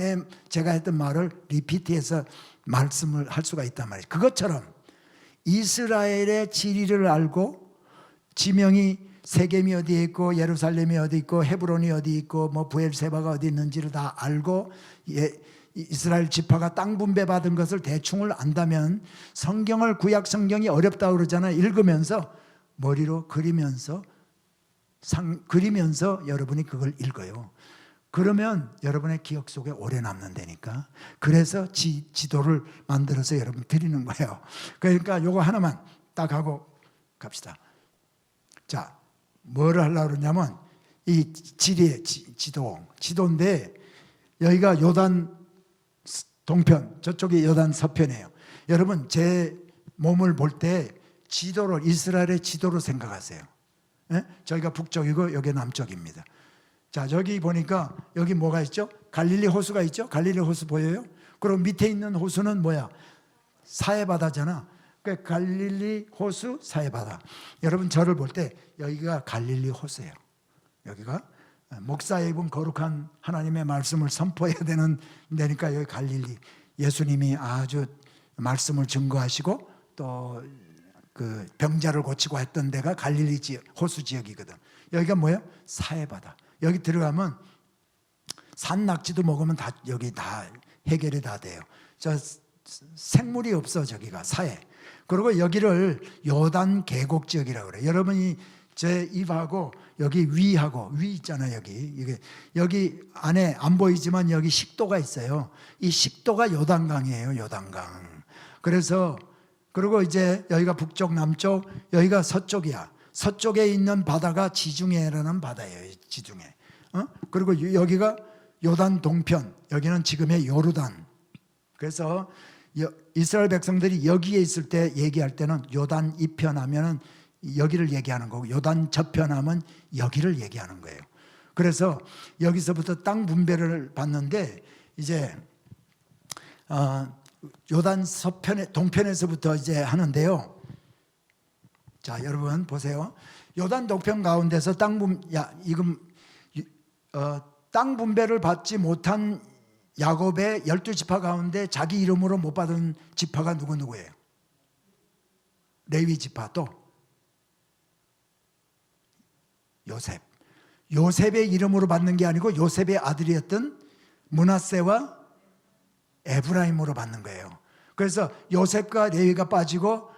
제가 했던 말을 리피트해서 말씀을 할 수가 있단 말이에요. 그것처럼 이스라엘의 지리를 알고 지명이 세겜이 어디에 있고 예루살렘이 어디 있고 헤브론이 어디 있고 뭐 부엘세바가 어디 있는지를 다 알고 이스라엘 지파가 땅 분배받은 것을 대충을 안다면 성경을 구약 성경이 어렵다고 그러잖아요. 읽으면서 머리로 그리면서 여러분이 그걸 읽어요. 그러면 여러분의 기억 속에 오래 남는다니까. 그래서 지도를 만들어서 여러분 드리는 거예요. 그러니까 요거 하나만 딱 하고 갑시다. 자, 뭐를 하려고 그러냐면 이 지리의 지도인데 여기가 요단 동편, 저쪽이 요단 서편이에요. 여러분 제 몸을 볼 때 지도를 이스라엘의 지도로 생각하세요. 예? 저기가 북쪽이고 여기 남쪽입니다. 자, 여기 보니까 여기 뭐가 있죠? 갈릴리 호수가 있죠? 갈릴리 호수 보여요? 그리고 밑에 있는 호수는 뭐야? 사해바다잖아. 그러니까 갈릴리 호수, 사해바다. 여러분 저를 볼 때 여기가 갈릴리 호수예요. 여기가 목사의 입은 거룩한 하나님의 말씀을 선포해야 되는 데니까 여기 갈릴리. 예수님이 아주 말씀을 증거하시고 또 그 병자를 고치고 했던 데가 갈릴리 지역, 호수 지역이거든. 여기가 뭐예요? 사해바다. 여기 들어가면 산낙지도 먹으면 다 여기 다 해결이 다 돼요. 저 생물이 없어. 저기가 사해. 그리고 여기를 요단 계곡 지역이라고 그래요. 여러분이 제 입하고 여기 위하고 위 있잖아요. 여기 안에 안 보이지만 여기 식도가 있어요. 이 식도가 요단강이에요. 요단강. 그래서 그리고 이제 여기가 북쪽 남쪽 여기가 서쪽이야. 서쪽에 있는 바다가 지중해라는 바다예요. 지중해. 그리고 여기가 요단 동편. 여기는 지금의 요르단. 그래서 이스라엘 백성들이 여기에 있을 때 얘기할 때는 요단 이편하면은 여기를 얘기하는 거고 요단 저편하면 여기를 얘기하는 거예요. 그래서 여기서부터 땅 분배를 받는데 이제 요단 서편에 동편에서부터 이제 하는데요. 자, 여러분 보세요. 요단 동편 가운데서 땅 분배를 받지 못한 야곱의 12지파 가운데 자기 이름으로 못 받은 지파가 누구예요? 레위 지파. 또 요셉. 요셉의 이름으로 받는 게 아니고 요셉의 아들이었던 므낫세와 에브라임으로 받는 거예요. 그래서 요셉과 레위가 빠지고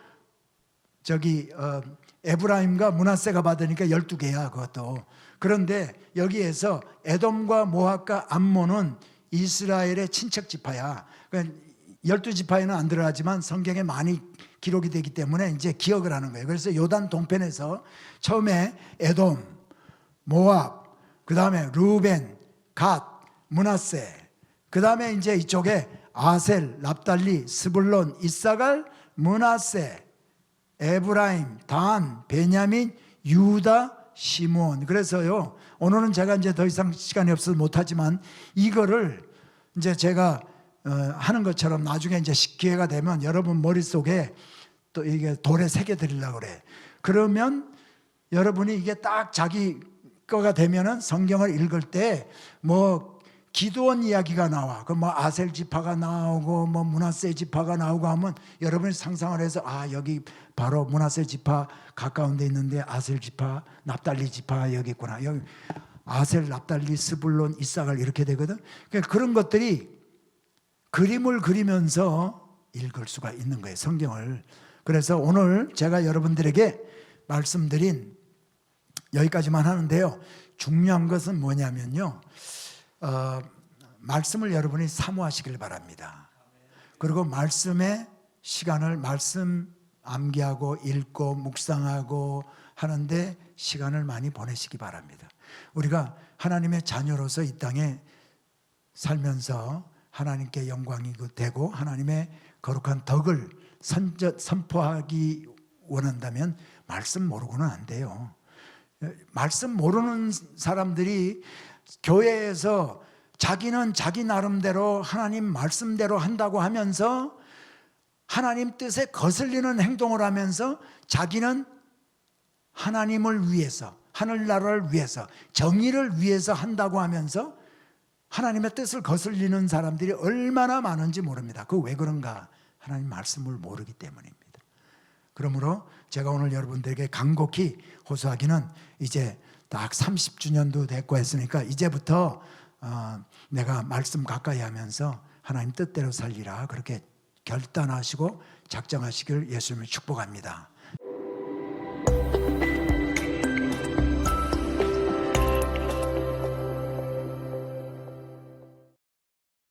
저기 에브라임과 므낫세가 받으니까 12개야 그것도. 그런데 여기에서 에돔과 모압과 암몬은 이스라엘의 친척 지파야. 그러니까 12지파에는 안 들어가지만 성경에 많이 기록이 되기 때문에 이제 기억을 하는 거예요. 그래서 요단 동편에서 처음에 에돔, 모압, 그 다음에 루벤, 갓, 므낫세, 그 다음에 이제 이쪽에 아셀, 납달리, 스불론, 이사갈, 므낫세, 에브라임, 단, 베냐민, 유다, 시므온. 그래서요, 오늘은 제가 이제 더 이상 시간이 없어서 못하지만 이거를 이제 제가 하는 것처럼 나중에 이제 기회가 되면 여러분 머릿속에 또 이게 돌에 새겨 드리려고 그래. 그러면 여러분이 이게 딱 자기 거가 되면은 성경을 읽을 때 뭐 기드온 이야기가 나와. 그 뭐 아셀 지파가 나오고 뭐 므낫세 지파가 나오고 하면 여러분이 상상을 해서 아, 여기 바로 므낫세 지파 가까운 데 있는데 아셀 지파, 납달리 지파 여기 있구나. 여기 아셀, 납달리, 스불론, 이사갈 이렇게 되거든. 그러니까 그런 것들이 그림을 그리면서 읽을 수가 있는 거예요, 성경을. 그래서 오늘 제가 여러분들에게 말씀드린 여기까지만 하는데요. 중요한 것은 뭐냐면요. 말씀을 여러분이 사모하시길 바랍니다. 그리고 말씀의 시간을 말씀 암기하고 읽고 묵상하고 하는데 시간을 많이 보내시기 바랍니다. 우리가 하나님의 자녀로서 이 땅에 살면서 하나님께 영광이 되고 하나님의 거룩한 덕을 선포하기 원한다면 말씀 모르고는 안 돼요. 말씀 모르는 사람들이 교회에서 자기는 자기 나름대로 하나님 말씀대로 한다고 하면서 하나님 뜻에 거슬리는 행동을 하면서 자기는 하나님을 위해서, 하늘나라를 위해서, 정의를 위해서 한다고 하면서 하나님의 뜻을 거슬리는 사람들이 얼마나 많은지 모릅니다. 그 왜 그런가? 하나님 말씀을 모르기 때문입니다. 그러므로 제가 오늘 여러분들에게 간곡히 호소하기는 이제 딱 30주년도 됐고 했으니까 이제부터 내가 말씀 가까이 하면서 하나님 뜻대로 살리라 그렇게 결단하시고 작정하시길 예수님을 축복합니다.